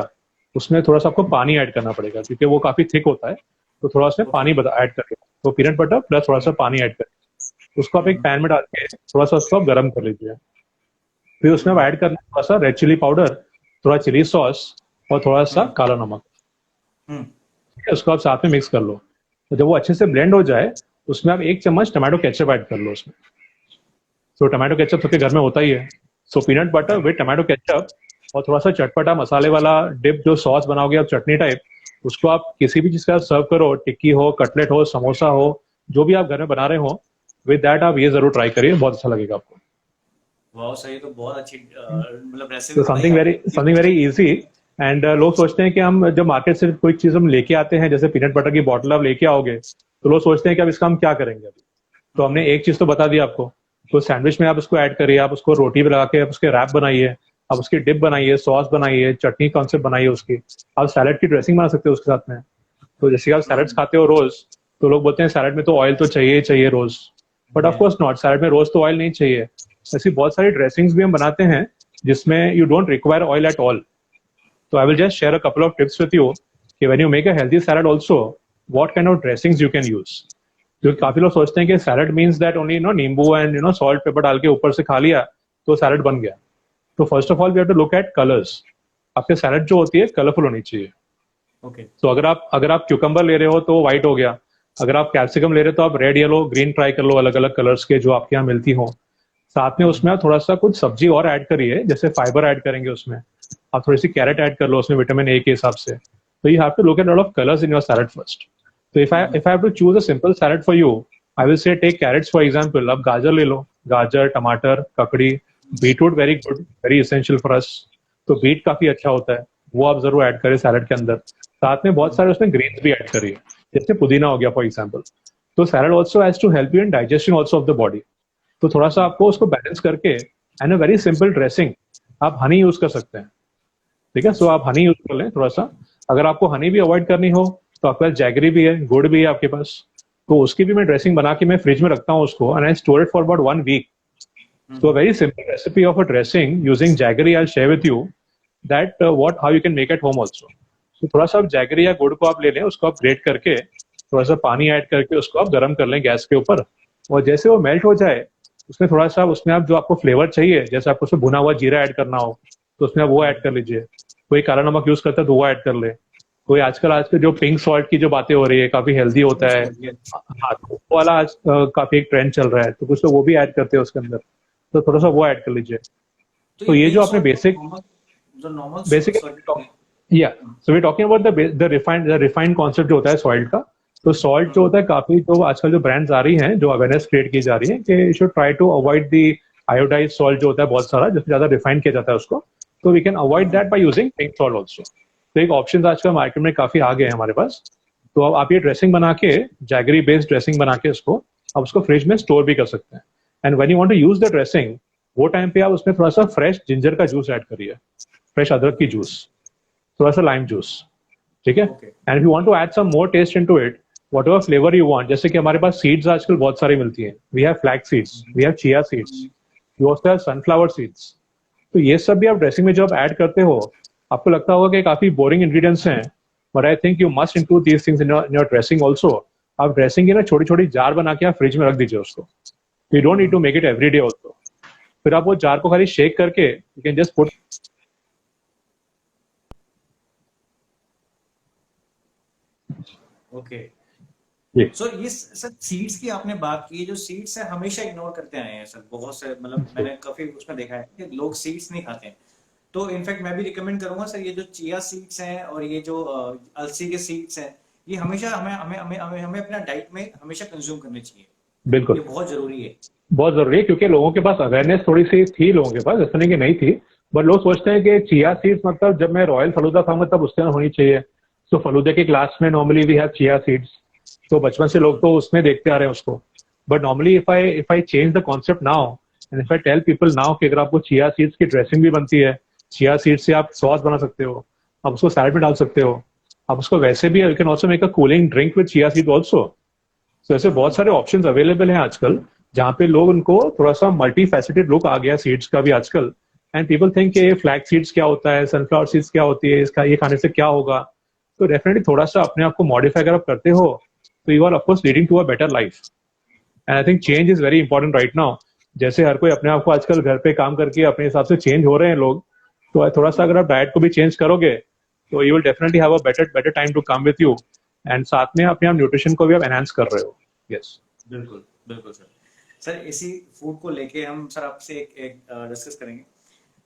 उसमें थोड़ा सा आपको पानी ऐड करना पड़ेगा क्योंकि वो काफी थिक होता है, तो थोड़ा सा पानी ऐड करके, तो पीनट बटर प्लस थोड़ा सा पानी ऐड करके उसको आप एक पैन में डाल के थोड़ा सा उसको आप गर्म कर लीजिए। फिर उसमें आप ऐड करना थोड़ा सा रेड चिली पाउडर, थोड़ा चिली सॉस और थोड़ा सा काला नमक, ठीक है। उसको आप साथ में मिक्स कर लो। तो जब वो अच्छे से ब्लेंड हो जाए, उसमें आप 1 चम्मच टमाटो केचप ऐड कर लो उसमें। तो टमाटो केचप सबके घर में होता ही है। So peanut butter with tomato ketchup और थोड़ा सा चटपटा मसाले वाला डिप जो सॉस बनाओगे आप चटनी टाइप, उसको आप किसी भी चीज का सर्व करो, टिक्की हो, कटलेट हो, समोसा हो, जो भी आप घर में बना रहे हो, विद दैट आप ये जरूर ट्राई करिए, बहुत अच्छा लगेगा आपको। वाह सही, तो बहुत अच्छी मतलब रेसिपी। तो समथिंग वेरी इजी। एंड लोग सोचते हैं कि हम जब मार्केट से कोई चीज हम लेके आते हैं, जैसे पीनट बटर की बॉटल आप लेके आओगे, तो लोग सोचते हैं कि अब इसका हम क्या करेंगे अभी। तो हमने एक चीज तो बता दी आपको, तो सैंडविच में आप उसको ऐड करिए, आप उसको रोटी पे लगा के आप उसके रैप बनाइए, आप उसकी डिप बनाइए, सॉस बनाइए, चटनी कॉन्सेप्ट बनाइए उसकी, आप सैलड की ड्रेसिंग बना सकते हो उसके साथ में। तो जैसे आप सैलड्स खाते हो रोज, तो लोग बोलते हैं सैलड में तो ऑयल तो चाहिए चाहिए रोज, but of course not, salad में रोज तो ऑयल नहीं चाहिए। ऐसी बहुत सारी ड्रेसिंग्स भी हम बनाते हैं जिसमें you don't require oil at all. तो I will just share a couple of tips with you कि when you make a healthy salad also, what kind of dressings you can use. क्योंकि काफी लोग सोचते हैं कि salad means that only nimbu and salt pepper डाल के ऊपर से खा लिया तो सैलड बन गया। तो first of all we have to look at colours. आपके सैलड जो होती है कलरफुल होनी चाहिए। ओके। तो अगर आप क्यूकम्बर ले रहे हो तो व्हाइट हो गया, अगर आप कैप्सिकम ले रहे हो तो आप रेड, येलो, ग्रीन ट्राई कर लो, अलग अलग कलर्स के जो आपके यहाँ मिलती हो। साथ में उसमें आप थोड़ा सा कुछ सब्जी और ऐड करिए, जैसे फाइबर ऐड करेंगे उसमें, आप थोड़ी सी कैरेट ऐड कर लो उसमें विटामिन ए के हिसाब से। तो you have to look at lot of colours in your salad first. तो if I have to choose a simple salad for you, I will say take carrots for example. आप गाजर ले लो, गाजर, टमाटर, ककड़ी, beetroot very good, very essential for us. तो beet काफी अच्छा होता है, वो आप जरूर ऐड करें सैलड के अंदर। साथ में बहुत सारे उसमें ग्रीन्स भी ऐड करिए, जैसे पुदीना हो गया फॉर एग्जांपल। तो salad also has to help you in digestion also of the body. तो थोड़ा सा आपको उसको बैलेंस करके and a very simple dressing, आप हनी यूज कर सकते हैं, ठीक है। सो आप हनी यूज कर लें थोड़ा सा। अगर आपको हनी भी अवॉइड करनी हो तो आपके पास जैगरी भी है, गुड़ भी है आपके पास, तो उसकी भी मैं ड्रेसिंग बना के मैं फ्रिज में रखता हूँ उसको, and I store it for about 1 week. So a very simple recipe of a dressing using jaggery I'll share with you that how you can make at home also. So थोड़ा सा आप jaggery या गुड़ को आप ले लें, उसको आप ग्रेट करके थोड़ा सा पानी ऐड करके उसको आप गर्म कर लें गैस के ऊपर, और जैसे वो मेल्ट हो जाए उसमें थोड़ा सा उसमें आप जो आपको फ्लेवर चाहिए, जैसे आपको उसमें भुना हुआ जीरा ऐड करना हो तो उसमें आप वो ऐड कर लीजिए। कोई काला नमक यूज करता है तो वो ऐड कर ले। कोई आजकल जो पिंक सॉल्ट की जो बातें हो रही है, काफी हेल्दी होता है, हाँ, तो वो वाला आज काफी एक ट्रेंड चल रहा है, तो कुछ लोग वो भी ऐड करते हैं उसके अंदर, तो थोड़ा सा वो ऐड कर लीजिए। तो ये जो आपने बेसिक या so we talking about the refined concept जो होता है सॉल्ट का। तो सॉल्ट जो होता है, काफी जो आजकल जो ब्रांड्स आ रही हैं, जो अवेयरनेस क्रिएट की जा रही है कि you should try to avoid the iodised salt जो होता है बहुत सारा, जिसमें ज्यादा रिफाइंड किया जाता है उसको। तो we can avoid that by using pink salt also. तो एक ऑप्शन आजकल मार्केट में काफी आ गए हैं हमारे पास। तो अब आप ये ड्रेसिंग बना के, जैगरी बेस्ड ड्रेसिंग बना के उसको आप उसको फ्रिज में स्टोर भी कर सकते हैं। And when you want to use the dressing, वो टाइम पे आप उसमें थोड़ा सा फ्रेश जिंजर का जूस ऐड करिए, फ्रेश अदरक की जूस, थोड़ा सा लाइम जूस, ठीक है। Okay. And if you want to add some more taste into it, whatever flavour you want, जैसे कि हमारे पास सीड्स आजकल बहुत सारी मिलती हैं। We have flax seeds, we have chia seeds, we also have sunflower seeds. तो ये सब भी आप ड्रेसिंग में जब ऐड करते हो, आपको लगता होगा कि काफी बोरिंग इंग्रेडिएंट्स हैं, but I think you must include these things in your dressing also. आप ड्रेसिंग की ना छोटी छोटी जार बना के आप फ्रिज में रख दीजिए उसको। You don't need to make it every day also. फिर आप वो जार को खाली शेक करके you can just put. Okay. जी सो ये सर सीड्स की आपने बात की, जो सीड्स है हमेशा इग्नोर करते आए हैं सर, बहुत से मतलब मैंने काफी उसमें देखा है कि लोग सीड्स नहीं खाते हैं। तो इनफैक्ट मैं भी रिकमेंड करूंगा सर, ये जो चिया सीड्स हैं और ये जो अलसी के सीड्स हैं, ये हमेशा हमें हमें हमें हमें हमें अपना डाइट में हमेशा कंज्यूम करने चाहिए। बिल्कुल, ये बहुत जरूरी है। बहुत जरूरी है, क्योंकि लोगों के पास अवेयरनेस थोड़ी सी थी, लोगों के पास, ऐसा नहीं कि नहीं थी। बट लोग सोचते हैं कि चिया सीड्स मतलब जब मैं रॉयल फलूदा खाऊंगा तब उसके अंदर होनी चाहिए। तो फलूदे के क्लास में normally we have chia seeds, तो बचपन से लोग तो उसमें देखते आ रहे हैं उसको। But normally if I change the concept now and if I tell people now कि अगर आपको चिया सीड्स की ड्रेसिंग भी बनती है, चिया सीड्स से आप सॉस बना सकते हो, आप उसको सैलेड में डाल सकते हो, आप उसको वैसे भी you can also make a cooling drink with chia seed also. तो ऐसे बहुत सारे ऑप्शंस अवेलेबल हैं आजकल, जहाँ पे लोग उनको थोड़ा सा मल्टी फैसेटेड लुक आ गया सीड्स का भी आजकल। एंड पीपल थिंक कि फ्लैक्स सीड्स क्या होता है, सनफ्लावर सीड्स क्या होती है, इसका ये खाने से क्या होगा। तो डेफिनेटली थोड़ा सा अपने आप को मॉडिफाई अगर आप करते हो, तो you are of course leading to a better life. And I think change is very important right now. जैसे हर कोई अपने आप को आजकल घर पे काम करके अपने हिसाब से चेंज हो रहे हैं लोग, तो थोड़ा सा अगर आप डाइट को भी चेंज करोगे, तो you will definitely have a better better time to come with you. And साथ में अपने आप न्यूट्रिशन को भी आप एनहांस कर रहे हो। यस, बिल्कुल बिल्कुल सर। सर इसी फूड को लेके हम सर आपसे एक डिस्कस करेंगे।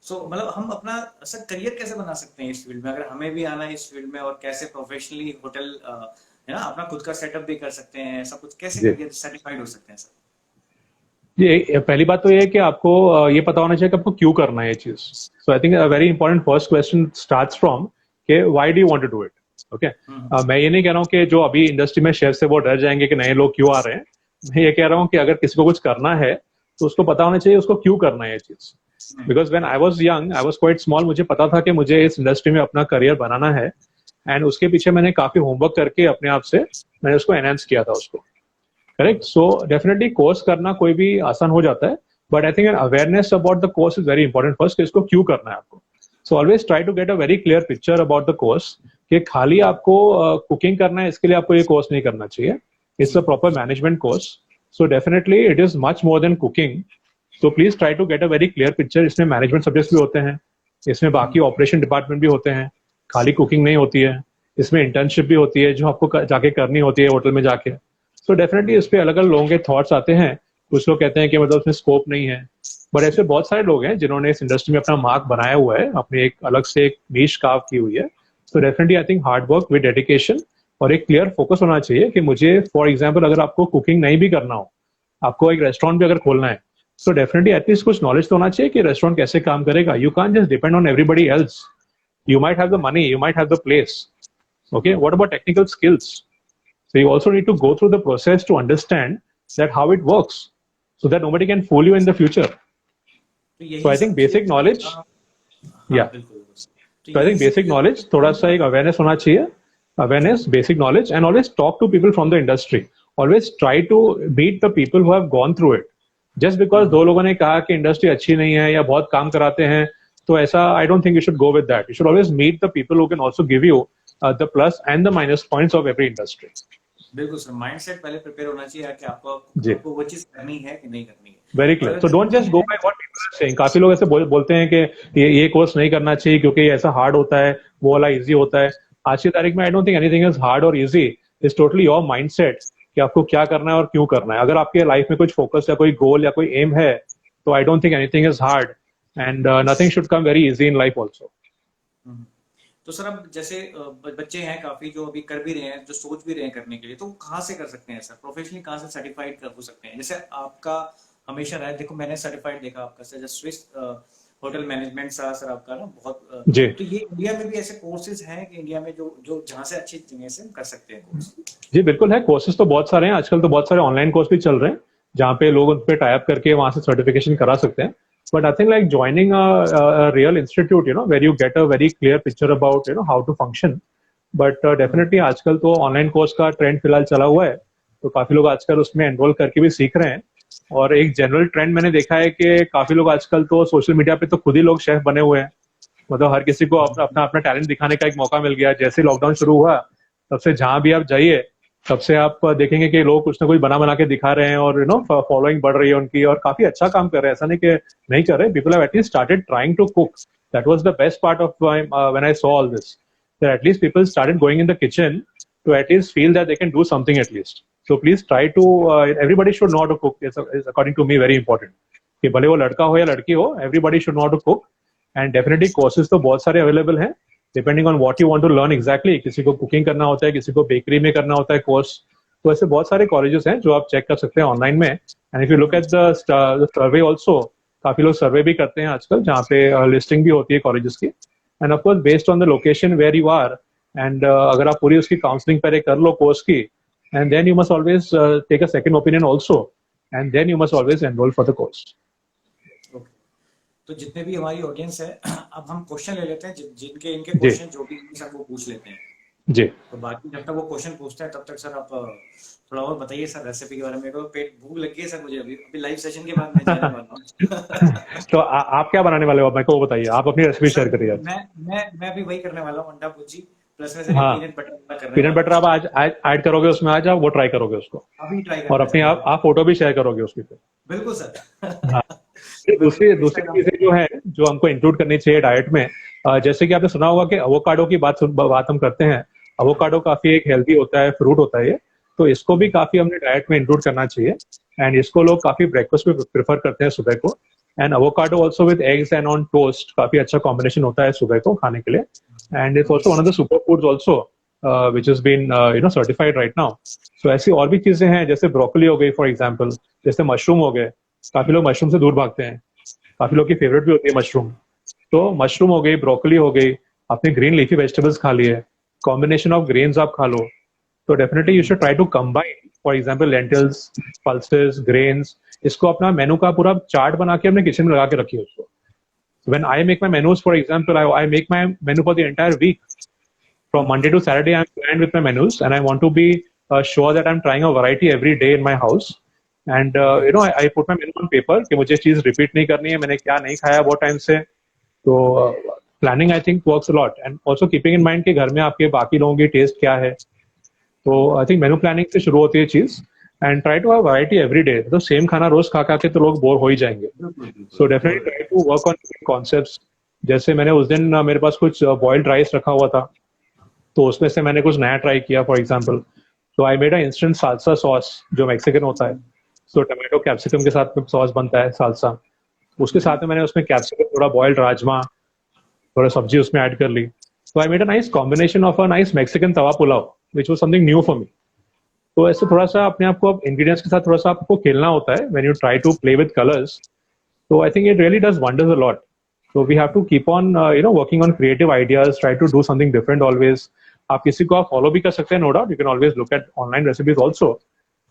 सो मतलब हम अपना सर करियर कैसे बना सकते हैं इस फील्ड में, अगर हमें भी आना है इस फील्ड में, और कैसे प्रोफेशनली होटल है ना अपना खुद का सेटअप भी कर सकते हैं, सब कुछ कैसे जी करके सर्टिफाइड हो सकते हैं सर? जी। पहली बात तो ये है कि आपको ये पता होना चाहिए कि आपको क्यों करना है ये चीज। So I think a very important first question starts from कि why do you want to do it. Okay, मैं ये नहीं कह रहा हूँ कि जो अभी इंडस्ट्री में शेफ से वो डर जाएंगे कि नए लोग क्यों आ रहे हैं। मैं ये कह रहा हूँ कि अगर किसी को कुछ करना है तो उसको पता होना चाहिए उसको क्यों करना है ये चीज। Because when I was young, I was quite small, मुझे पता था कि मुझे इस इंडस्ट्री में अपना करियर बनाना है। एंड उसके पीछे मैंने काफी होमवर्क करके अपने आप से मैंने उसको एनहांस किया था उसको। करेक्ट। सो डेफिनेटली कोर्स करना कोई भी आसान हो जाता है, but I think an awareness about the course is very important first, कि इसको क्यों करना है आपको। So always try to get a very clear picture about the course, कि खाली आपको कुकिंग करना है इसके लिए आपको ये कोर्स नहीं करना चाहिए। It's a proper management course, so definitely it is much more than cooking. तो please try to get a very clear picture. इसमें मैनेजमेंट सब्जेक्ट्स भी होते हैं, इसमें बाकी ऑपरेशन डिपार्टमेंट भी होते हैं, खाली कुकिंग नहीं होती है। इसमें इंटर्नशिप भी होती है जो आपको जाके करनी होती है होटल में जाके। तो डेफिनेटली इस पे अलग अलग लोगों के थॉट्स आते हैं। कुछ लोग कहते हैं कि मतलब उसमें स्कोप नहीं है, बट ऐसे बहुत सारे लोग हैं जिन्होंने इस इंडस्ट्री में अपना मार्क बनाया हुआ है, अपने एक अलग से एक नीश कार्व की हुई है। तो definitely I think hard work with dedication और एक क्लियर फोकस होना चाहिए कि मुझे फॉर एग्जाम्पल अगर आपको कुकिंग नहीं भी करना हो, आपको एक रेस्टोरेंट भी अगर खोलना है, तो डेफिनेटली एटलीस्ट कुछ नॉलेज तो होना चाहिए कि रेस्टोरेंट कैसे काम करेगा। You can't just depend on everybody else. You might have the money, you might have the place, okay, what about technical skills? So you also need to go through the process to understand that how it works, so that nobody can fool you in the future. तो So यही I think सब basic चीज knowledge, हाँ yeah, बिल्कुल। तो so I यही think सब basic चीजें knowledge, थोड़ा सा एक awareness होना चाहिए, awareness, basic knowledge, and always talk to people from the industry. Always try to meet the people who have gone through it. Just because दो लोगों ने कहा कि इंडस्ट्री अच्छी नहीं है या बहुत काम कराते हैं, तो ऐसा I don't think you should go with that. You should always meet the people who can also give you the plus and the minus points of every industry. बिल्कुल सर, माइंडसेट पहले प्रिपेयर होना चाहिए कि आपको जी, आपको वो चीज करनी है कि नहीं करनी है। वेरी और क्लियर। अगर सो डोंट करनी जस्ट गो है by what people are saying. काफी लोग ऐसे बोलते हैं कि ये कोर्स नहीं करना चाहिए क्योंकि ये ऐसा हार्ड होता है, वो वाला इजी होता है। आज की तारीख में I don't think anything is hard और easy. It's totally your mindset कि आपको क्या करना है और क्यों करना है। अगर आपके लाइफ में कुछ फोकस या कोई गोल या कोई एम है, तो I don't think anything is hard, and nothing should come very easy in life also. हम्म। तो सर अब जैसे बच्चे हैं काफी जो अभी कर भी रहे हैं, जो सोच भी रहे हैं करने के लिए, तो वो कहाँ से कर सकते हैं सर, प्रोफेशनली कहाँ से सर्टिफाइड कर हो सकते हैं? जैसे आपका हमेशा रहा है, देखो मैंने सर्टिफाइड देखा आपका सर, स्विस होटल मैनेजमेंट सा सर आपका ना बहुत जी तो ये इंडिया में भी ऐसे कोर्सेज हैं कि इंडिया में जो जो जहाँ से अच्छी जगह से हम कर सकते हैं कोर्स। जी बिल्कुल है, कोर्सेज तो बहुत सारे हैं आजकल, तो बहुत सारे ऑनलाइन कोर्स भी चल रहे हैं जहाँ पे लोग उन पे टाई अप करके वहां से सर्टिफिकेशन करा सकते हैं. But I think like joining real institute, you know, where you get a very clear picture about you know how to function. But definitely आजकल तो ऑनलाइन कोर्स का ट्रेंड फिलहाल चला हुआ है, तो काफी लोग आजकल उसमें एनरोल करके भी सीख रहे हैं. और एक जनरल ट्रेंड मैंने देखा है कि काफी लोग आजकल तो सोशल मीडिया पे तो खुद ही लोग शेफ बने हुए हैं. मतलब हर किसी को अपना अपना अपना टैलेंट दिखाने का एक मौका मिल गया. जैसे लॉकडाउन शुरू हुआ तब से जहां भी आप जाइए, तब से आप देखेंगे कि लोग कुछ ना कुछ बना बना के दिखा रहे हैं और यू नो फॉलोइंग बढ़ रही है उनकी, और काफी अच्छा काम कर रहे हैं. ऐसा नहीं कि नहीं कर रहे. People have at least started trying to cook. That was the best part of when I saw all this, that at least people started going in the kitchen to at least feel that they can do something at least. So please try to, everybody should know how to cook. Is according to me very important. कि भले वो लड़का हो या लड़की हो, everybody should know how to cook. And definitely courses तो बहुत सारे available हैं, depending on what you want to learn exactly. किसी को cooking करना होता है, किसी को bakery में करना होता है course. तो ऐसे बहुत सारे colleges हैं जो आप check कर सकते हैं online में. And if you look at the survey also, काफी लोग survey भी करते हैं आजकल जहाँ पे listing भी होती है colleges की. And of course based on the location where you are, and अगर आप पूरी उसकी काउंसलिंग पहले कर लो कोर्स की, and then you must always take a second opinion also, and then you must always enrol for the course. तो जितने भी हमारी ऑडियंस है अब हम क्वेश्चन ले लेते हैं जिनके इनके जी क्वेश्चन जो भी सर वो पूछ लेते हैं. जी तो बाकी जब तक वो क्वेश्चन पूछते हैं तब तक सर आप थोड़ा और बताइए सर रेसिपी के बारे में. मेरे को पेट भूख लगी है सर मुझे अभी अभी लाइव सेशन के बाद मैं जाने वाला हूँ. तो आप क्या बनाने वाले हो, मेरे को वो बताइए. आप अपनी रेसिपी शेयर सर करिए आज. मैं भी वही करने वाला हूँ, अंडा भुर्जी प्लस में सर हाँ, पीनट बटर करने पीनट वाला बटर आप हूँ. आज ऐड करोगे उसमें, आज आप वो ट्राई करोगे उसको, अभी ट्राई और करना है अपनी सर आप मुझे. फोटो भी शेयर करोगे उसकी पे. बिल्कुल सर. हाँ. फिर बिल्कुल दूसरी दूसरी इंस्टाग्राम चीजें जो है जो हमको इंक्लूड करनी चाहिए डाइट में, जैसे कि आपने सुना होगा कि अवोकाडो की बात हम करते हैं. अवोकाडो काफी एक हेल्दी होता है, फ्रूट होता है ये, तो इसको भी काफी हमने डाइट में इंक्लूड करना चाहिए. एंड इसको लोग काफी ब्रेकफास्ट में प्रेफर करते हैं सुबह को. And avocado also with eggs and on toast काफी अच्छा कॉम्बिनेशन होता है सुबह को खाने के लिए. And it's also one of the super foods also which is been you know certified right now. So ऐसी और भी चीजें हैं जैसे ब्रोकली हो गई फॉर एग्जाम्पल, जैसे मशरूम हो गए. काफी लोग मशरूम से दूर भागते हैं, काफी लोग की फेवरेट भी होती है मशरूम. तो मशरूम हो गई, ब्रोकली हो गई, आपने ग्रीन लीफी वेजिटेबल्स खा लिए, कॉम्बिनेशन ऑफ ग्रेन्स आप खा लो. तो definitely you should try to combine for example lentils, pulses, grains. इसको अपना मेनू का पूरा चार्ट बना के अपने किचन में लगा के रखिए उसको. When I make my menus, for example, I make my menu for the entire week. From Monday to Saturday, I'm planned with my menus, and I want to be sure that I'm trying a variety every day in my house. And you know, I put my menu on paper कि मुझे चीज repeat नहीं करनी है, मैंने क्या नहीं खाया बहुत टाइम से. तो planning I think works a lot, and also keeping in mind कि घर में आपके बाकी लोगों की टेस्ट क्या है. तो आई थिंक मेनू प्लानिंग से शुरू होती है चीज. And try to have variety every day. तो सेम खाना रोज खा खा के तो लोग बोर हो ही जाएंगे. So definitely try to work on concepts. जैसे मैंने उस दिन मेरे पास कुछ बॉइल्ड राइस रखा हुआ था, तो उसमें से मैंने कुछ नया ट्राई किया. फॉर एग्जाम्पल, तो I made a instant salsa sauce जो मैक्सिकन होता है. सो टमाटो कैप्सिकम के साथ सॉस बनता है साल्सा. उसके साथ में मैंने उसमें कैप्सिकम, थोड़ा बॉइल्ड राजमा, थोड़ा सब्जी उसमें ऐड कर ली. तो I made a nice combination of a nice Mexican Tawa pulao which was something new for me. तो ऐसे थोड़ा सा अपने आप को इंग्रेडिएंट्स के साथ थोड़ा सा आपको खेलना होता है when you try to play with colours. तो I think it really does wonders a lot. So we have to keep on, you know, working on creative ideas, try to do something different always. आप किसी को आप follow भी कर सकते हैं, no doubt. You can always look at online recipes also.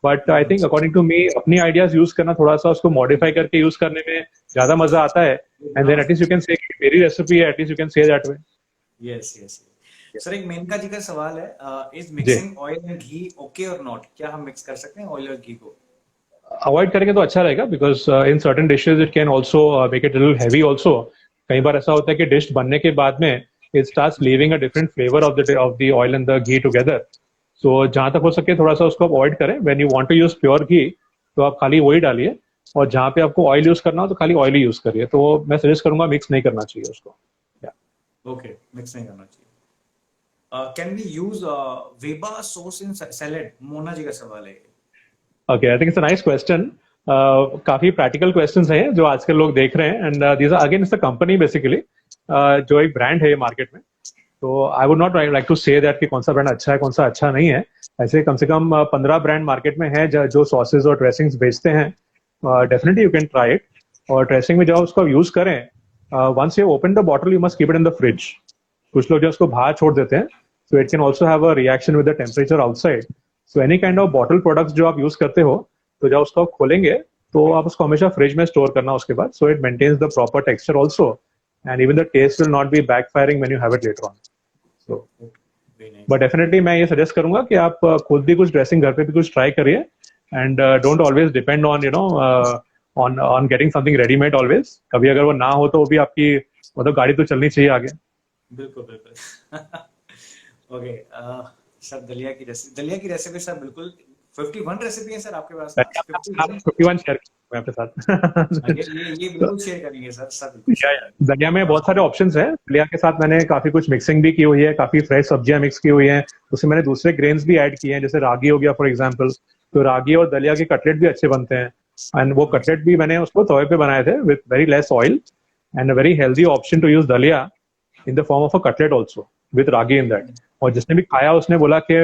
But I think according to me, अपनी ideas use करना, थोड़ा सा उसको modify करके use करने में ज़्यादा मजा आता है. And then at least you can say मेरी recipe है, at least you can say that way. Yes yes. Sir एक मेनका जी का सवाल है, is ji, mixing oil and ghee okay और नॉट? क्या हम मिक्स कर सकते हैं ऑयल और घी को? अवॉइड करेंगे तो अच्छा रहेगा, because in certain dishes it can also make it little heavy also. कई बार ऐसा होता है कि डिश बनने के बाद में it starts leaving a different flavour of the oil and the ghee together. So जहां तक हो सके थोड़ा सा उसको अवॉइड करें. When you want to use pure ghee तो आप खाली वही डालिए, और जहां पे आपको ऑयल यूज करना हो तो खाली ऑयल ही यूज करिए. तो मैं सजेस्ट करूंगा मिक्स नहीं करना चाहिए उसको. ओके, मिक्स नहीं करना चाहिए. Can we use Veeba sauce in salad? Mona ji का सवाल है. Okay, I think it's a nice question. काफी प्रैक्टिकल क्वेश्चंस हैं जो आजकल लोग देख रहे हैं. And these are again it's a company basically, जो एक ब्रांड है मार्केट में. तो I would not like to say that कि कौन सा ब्रांड अच्छा है कौन सा अच्छा नहीं है. ऐसे कम से कम 15 ब्रांड मार्केट में है जो सॉसेज और ड्रेसिंग्स बेचते हैं. Definitely you can try it, और ड्रेसिंग में जब उसको यूज करें once you open the bottle, you must keep it in the fridge. कुछ लोग जो उसको बाहर छोड़ देते हैं, so it can also have a reaction with the temperature outside. So any kind of bottle products जो आप यूज करते हो, तो जब उसको आप खोलेंगे, तो आप उसको हमेशा फ्रिज में स्टोर करना उसके बाद, so it maintains the proper texture also, and even the taste will not be backfiring when you have it later on. So, but definitely मैं ये suggest करूंगा कि आप खुद भी कुछ ड्रेसिंग घर पे भी कुछ ट्राई करिए, and don't always depend on on getting something ready made always. कभी अगर वो ना हो तो भी आपकी मतलब गाड़ी तो चलनी चाहिए आगे. बिल्कुल बिल्कुल. ओके सर, दलिया की रेसिपी सर बिल्कुल 51 रेसिपी है सर आपके पास. 51 शेयर मैं आपके साथ. ये बिल्कुल शेयर करेंगे सर. दलिया में बहुत सारे ऑप्शंस हैं. दलिया के साथ मैंने काफी कुछ मिक्सिंग भी की हुई है, काफी फ्रेश सब्जियां मिक्स की हुई हैं, उसमें मैंने दूसरे ग्रेन्स भी ऐड किए हैं, जैसे रागी हो गया फॉर एग्जांपल. तो रागी और दलिया के कटलेट भी अच्छे बनते हैं, एंड वो कटलेट भी मैंने उसको तवे पे बनाए थे with very less oil, and a very healthy option to use dalia in the form of a cutlet also with ragi in that. और जिसने भी खाया उसने बोला कि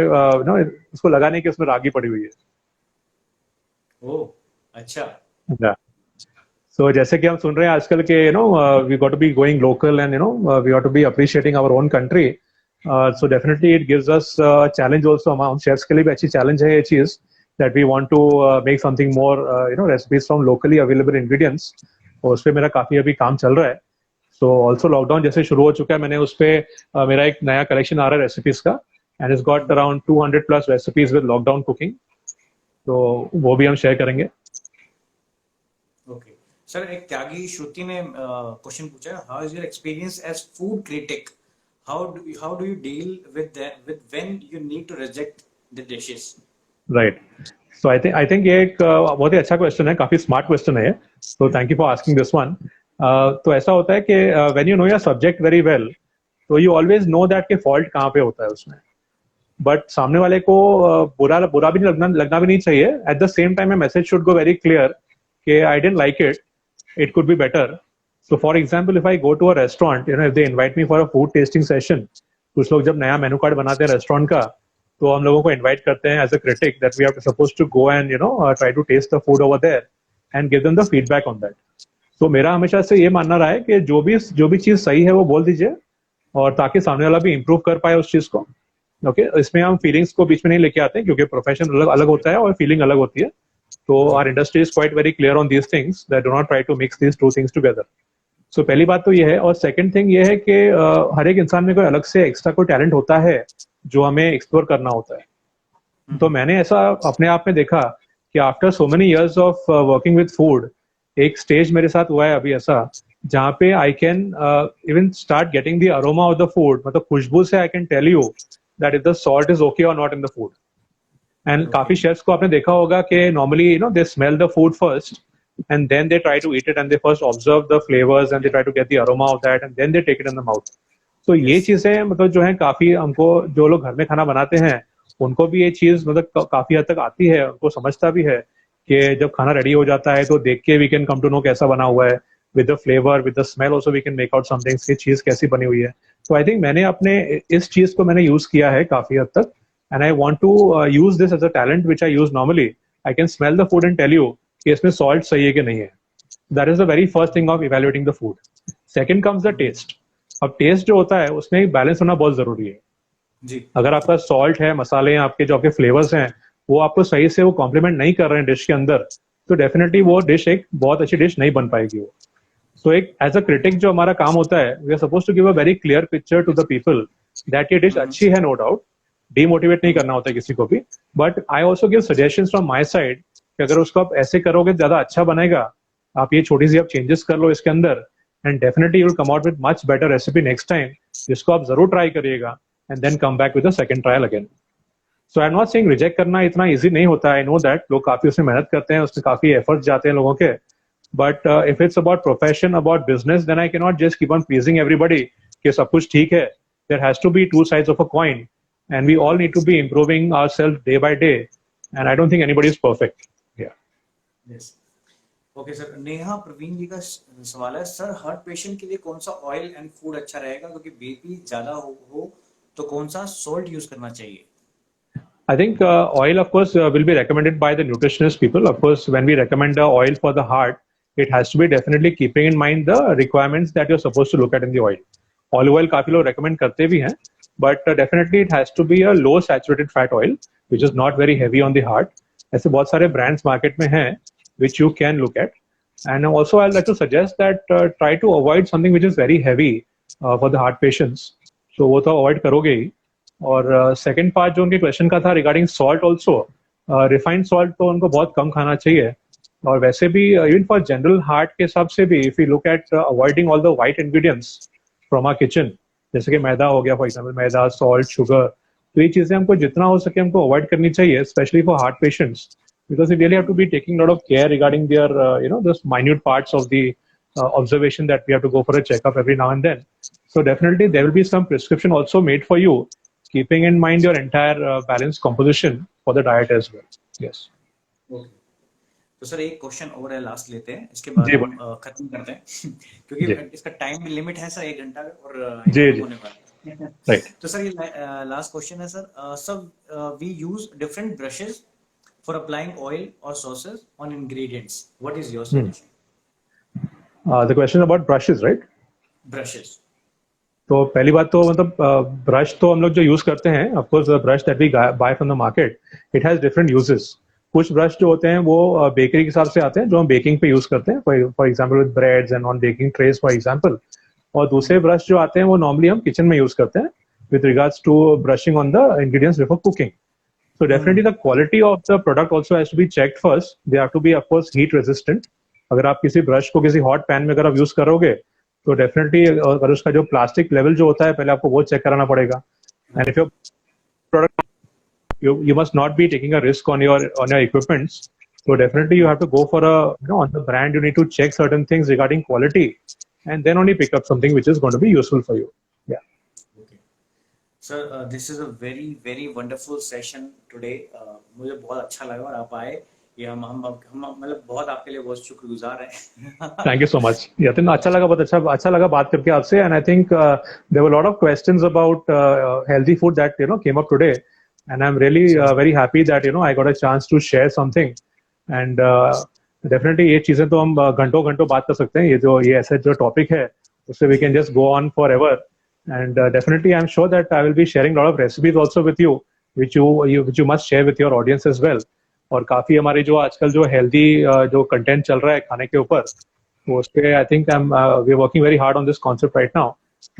उसको लगा नहीं कि उसमें रागी पड़ी हुई है. ओह अच्छा. So जैसे कि हम सुन रहे हैं आजकल के we got to be going local, and we got to be appreciating our own country. So definitely it gives us a challenge also. हम शेफ्स के लिए भी अच्छी चैलेंज है ये चीज, that we want to make something more recipes from locally available ingredients. और उस पे मेरा काफी अभी काम चल रहा है. So also लॉकडाउन जैसे शुरू हो चुका है, मैंने उस पे मेरा एक नया कलेक्शन आ रहा है रेसिपीज का, and it's got around 200 plus recipes with lockdown cooking. तो वो भी हम शेयर करेंगे. ओके सर, एक त्यागी श्रुति ने क्वेश्चन पूछा है, how is your experience as food critic, how do you deal with when you need to reject the dishes. Right. So I think ये एक बहुत ही अच्छा क्वेश्चन है, काफी स्मार्ट क्वेश्चन है, तो thank you for asking this one. तो ऐसा होता है कि when you know your subject very well, तो यू ऑलवेज नो दैट के फॉल्ट कहाँ पे होता है उसमें, बट सामने वाले को बुरा भी लगना भी नहीं चाहिए. At the same time message should go very clear कि I didn't like it, it could be better. So for example, if I go to a restaurant, if they invite me for a food tasting session, कुछ लोग जब नया menu card बनाते हैं restaurant का, तो हम लोगों को इनवाइट करते हैं as a critic that we are supposed to go and try to taste the food over there and give them the feedback on that. So मेरा हमेशा से ये मानना रहा है कि जो भी चीज सही है वो बोल दीजिए, और ताकि सामने वाला भी इम्प्रूव कर पाए उस चीज को. ओके, इसमें हम फीलिंग्स को बीच में नहीं लेके आते, क्योंकि प्रोफेशन अलग अलग होता है और फीलिंग अलग होती है. So our industry is quite very clear on these things, that do not try to mix these two things together. So पहली बात तो ये है, और सेकंड थिंग ये है कि हर एक इंसान में कोई अलग से एक्स्ट्रा कोई टैलेंट होता है जो हमें एक्सप्लोर करना होता है. तो मैंने ऐसा अपने आप में देखा कि after so many years of working with food, एक स्टेज मेरे साथ हुआ है अभी ऐसा, जहाँ पे I can even start getting the aroma of the food. मतलब खुशबू से I can tell you that if the salt is okay और not in the food. And काफी शेफ्स को आपने देखा होगा कि normally they smell the food first and then they try to eat it, and they first observe the flavors and they try to get the aroma of that, and then they take it in the mouth. So ये चीजें मतलब जो है काफी हमको, जो लोग घर में खाना बनाते हैं उनको भी ये चीज मतलब काफी हद तक आती है, उनको समझता भी है कि जब खाना रेडी हो जाता है तो देख के we can come to know कैसा बना हुआ है, with the flavour with the smell also we can make out something कि चीज कैसी बनी हुई है. तो आई थिंक मैंने अपने इस चीज को मैंने यूज किया है काफी हद तक, and I want to use this as a talent which I use normally. I can smell the food and tell you कि इसमें salt सही है कि नहीं है. That is the very first thing of evaluating the food. Second comes the taste. अब taste जो होता है उसमें एक balance होना बहुत जरूरी है जी. अगर आपका salt है, मसाले हैं आपके, जो आपके flavors हैं, वो आपको सही से वो complement नहीं कर रहे हैं डिश के अंदर, तो definitely वो डिश एक बहुत अच्छी डिश नहीं बन पाएगी वो. So एक as a critic जो हमारा काम होता है, we are supposed to give a very clear picture to the people that ये डिश अच्छी है, no doubt. डीमोटिवेट नहीं करना होता है किसी को भी, but I also give suggestions from my side कि अगर उसको आप ऐसे करोगे ज्यादा अच्छा बनेगा, आप ये छोटी सी आप चेंजेस कर लो इसके अंदर, and definitely you will come out with much better recipe next time, जिसको आप जरूर ट्राई करिएगा and then come back with a second trial again. So I am not saying reject करना इतना इजी नहीं होता है, आई नो दैट लोग काफी उसमें मेहनत करते हैं, उसमें काफी एफर्ट्स जाते हैं लोगों के, but if it's about profession, about business, then I can not just keep on pleasing everybody कि सब कुछ ठीक है. There has to be two sides of a coin, and we all need to be improving ourselves day by day, and I don't think anybody is perfect. Yes. Okay sir, Neha Praveen ji का सवाल है, sir heart patient के लिए कौन सा oil and food अच्छा रहेगा, क्योंकि बीपी ज्यादा हो तो कौन सा सॉल्ट यूज करना चाहिए? I think oil, of course, will be recommended by the nutritionist people. Of course, when we recommend the oil for the heart, it has to be definitely keeping in mind the requirements that you're supposed to look at in the oil. Olive oil काफी लोग recommend करते भी हैं, but definitely it has to be a low saturated fat oil, which is not very heavy on the heart. ऐसे बहुत सारे brands market में हैं, which you can look at. And also I'd like to suggest that try to avoid something which is very heavy for the heart patients. So वो तो avoid करोगे ही. और second part जो उनके question का था regarding salt also, refined salt तो उनको बहुत कम खाना चाहिए. और वैसे भी इवन फॉर जनरल हार्ट के हिसाब से भी if you look at avoiding all the white ingredients from our kitchen, जैसे कि मैदा हो गया फॉर एग्जांपल, मैदा, सॉल्ट, शुगर, तो ये चीजें हमको जितना हो सके हमको अवॉइड करनी चाहिए, specially for heart patients, because you really have to be taking lot of care regarding their this minute parts of the observation that we have to go for a checkup every now and then. So definitely there will be some prescription also made for you, keeping in mind your entire balanced composition for the diet as well. Yes. Okay. तो sir एक question और है, last लेते हैं, इसके बाद हम खत्म करते हैं क्योंकि इसका टाइम भी लिमिट है सर, 1 घंटा और होने वाला है। राइट। तो सर ये लास्ट क्वेश्चन है sir, we use different brushes for applying oil और sauces on ingredients, what is your suggestion? The question about brushes, right? Brushes. तो पहली बात तो मतलब ब्रश तो हम लोग जो यूज करते हैं, of course the brush that we buy from the market, it has different uses. कुछ ब्रश जो होते हैं वो बेकरी के हिसाब से आते हैं, जो हम बेकिंग पे यूज करते हैं, for example with breads and on baking trace for example. और दूसरे ब्रश जो आते हैं वो नॉर्मली हम किचन में यूज करते हैं with regards to brushing on the ingredients before cooking. So definitely the quality of the product also has to be checked first. They have to be of course heat resistant. अगर आप किसी brush को किसी hot pan में अगर आप use करोगे तो डेफिनेटली अगर उसका जो प्लास्टिक लेवल जो होता है पहले आपको वो चेक कराना पड़ेगा. And if your product you must not be taking a risk on your equipments. So definitely you have to go for on the brand you need to check certain things regarding quality and then only pick up something which is going to be useful for you. Yeah. Okay. Sir, this is a very very wonderful session today. मुझे बहुत अच्छा लगा और आप आए, ये हम मतलब बहुत आपके लिए बहुत शुक्रगुजार हैं. Thank you so much. Yatin, अच्छा लगा, बहुत अच्छा लगा बात करके आपसे. And I think there were a lot of questions about healthy food that came up today. And I'm really very happy that I got a chance to share something. And definitely ये चीजें तो हम घंटों बात कर सकते हैं. ये ऐसा जो टॉपिक है उससे we can just go on forever. And definitely I'm sure that I will be sharing a lot of recipes also with you, which you must share with your audience as well. और काफी हमारे जो आजकल जो healthy जो content चल रहा है खाने के ऊपर, तो उस पे I think we are working very hard on this concept right now.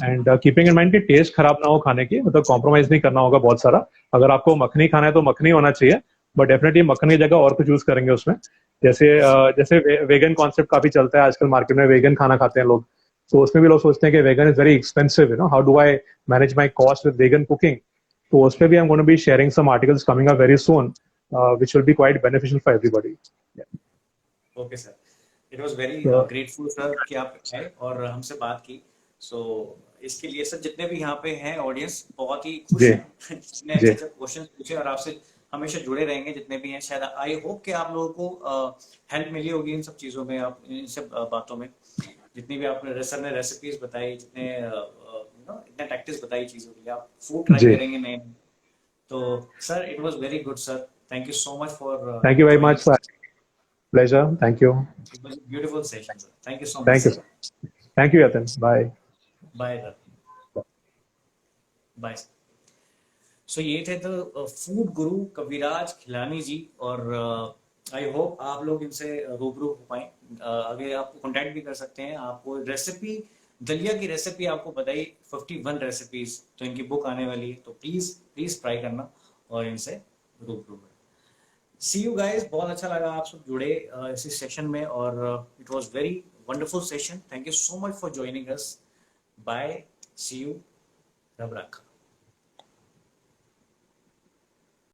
And keeping in mind कि टेस्ट खराब ना हो खाने की, मतलब कॉम्प्रोमाइज नहीं करना होगा बहुत सारा. अगर आपको मखनी खाना है तो मखनी होना चाहिए, बट डेफिनेटली मखनी की जगह और कुछ यूज करेंगे उसमें. जैसे वेगन कॉन्सेप्ट काफी चलता है आजकल मार्केट में, वेगन खाना खाते हैं लोग, तो उसमें भी लोग सोचते हैं कि vegan is very expensive, how do I manage my cost with vegan cooking. तो उस पर भी I am going to be sharing some articles coming up very soon, which will be quite beneficial for everybody. Yeah. Okay sir, it was very grateful sir कि आप आए और हमसे बात की. So इसके लिए सर जितने भी यहाँ पे हैं ऑडियंस बहुत ही खुश हैं, जितने अच्छे क्वेश्चंस पूछे और आपसे हमेशा जुड़े रहेंगे जितने भी हैं. शायद आई होप कि आप लोगों को हेल्प मिली होगी इन सब चीजों में, आप इन सब बातों में, जितनी भी आपने सर ने रेसिपीज बताई, जितने इतने टैक्टिक्स बताई चीजों के लिए, आप फूड ट्राई करेंगे नए. तो sir it was very good sir. Thank you so much for. Thank you very much, sir. Pleasure. Thank you. It was a beautiful session, sir. Thank you so much. Thank you, sir. Thank you, Yatin. Bye. Bye, sir. Bye. So ये थे तो food गुरु कविराज खिलानी जी, और I hope आप लोग इनसे रूबरू हो पाए. आगे आपको कॉन्टैक्ट भी कर सकते हैं. आपको रेसिपी दलिया की रेसिपी आपको बताई 51 रेसिपीज, तो इनकी बुक आने वाली है, तो प्लीज ट्राई करना और इनसे रूबरू. See you guys, बहुत अच्छा लगा आप सब जुड़े इसी सेशन में, और it was very wonderful session. Thank you so much for joining us. Bye. See you. रब रखा.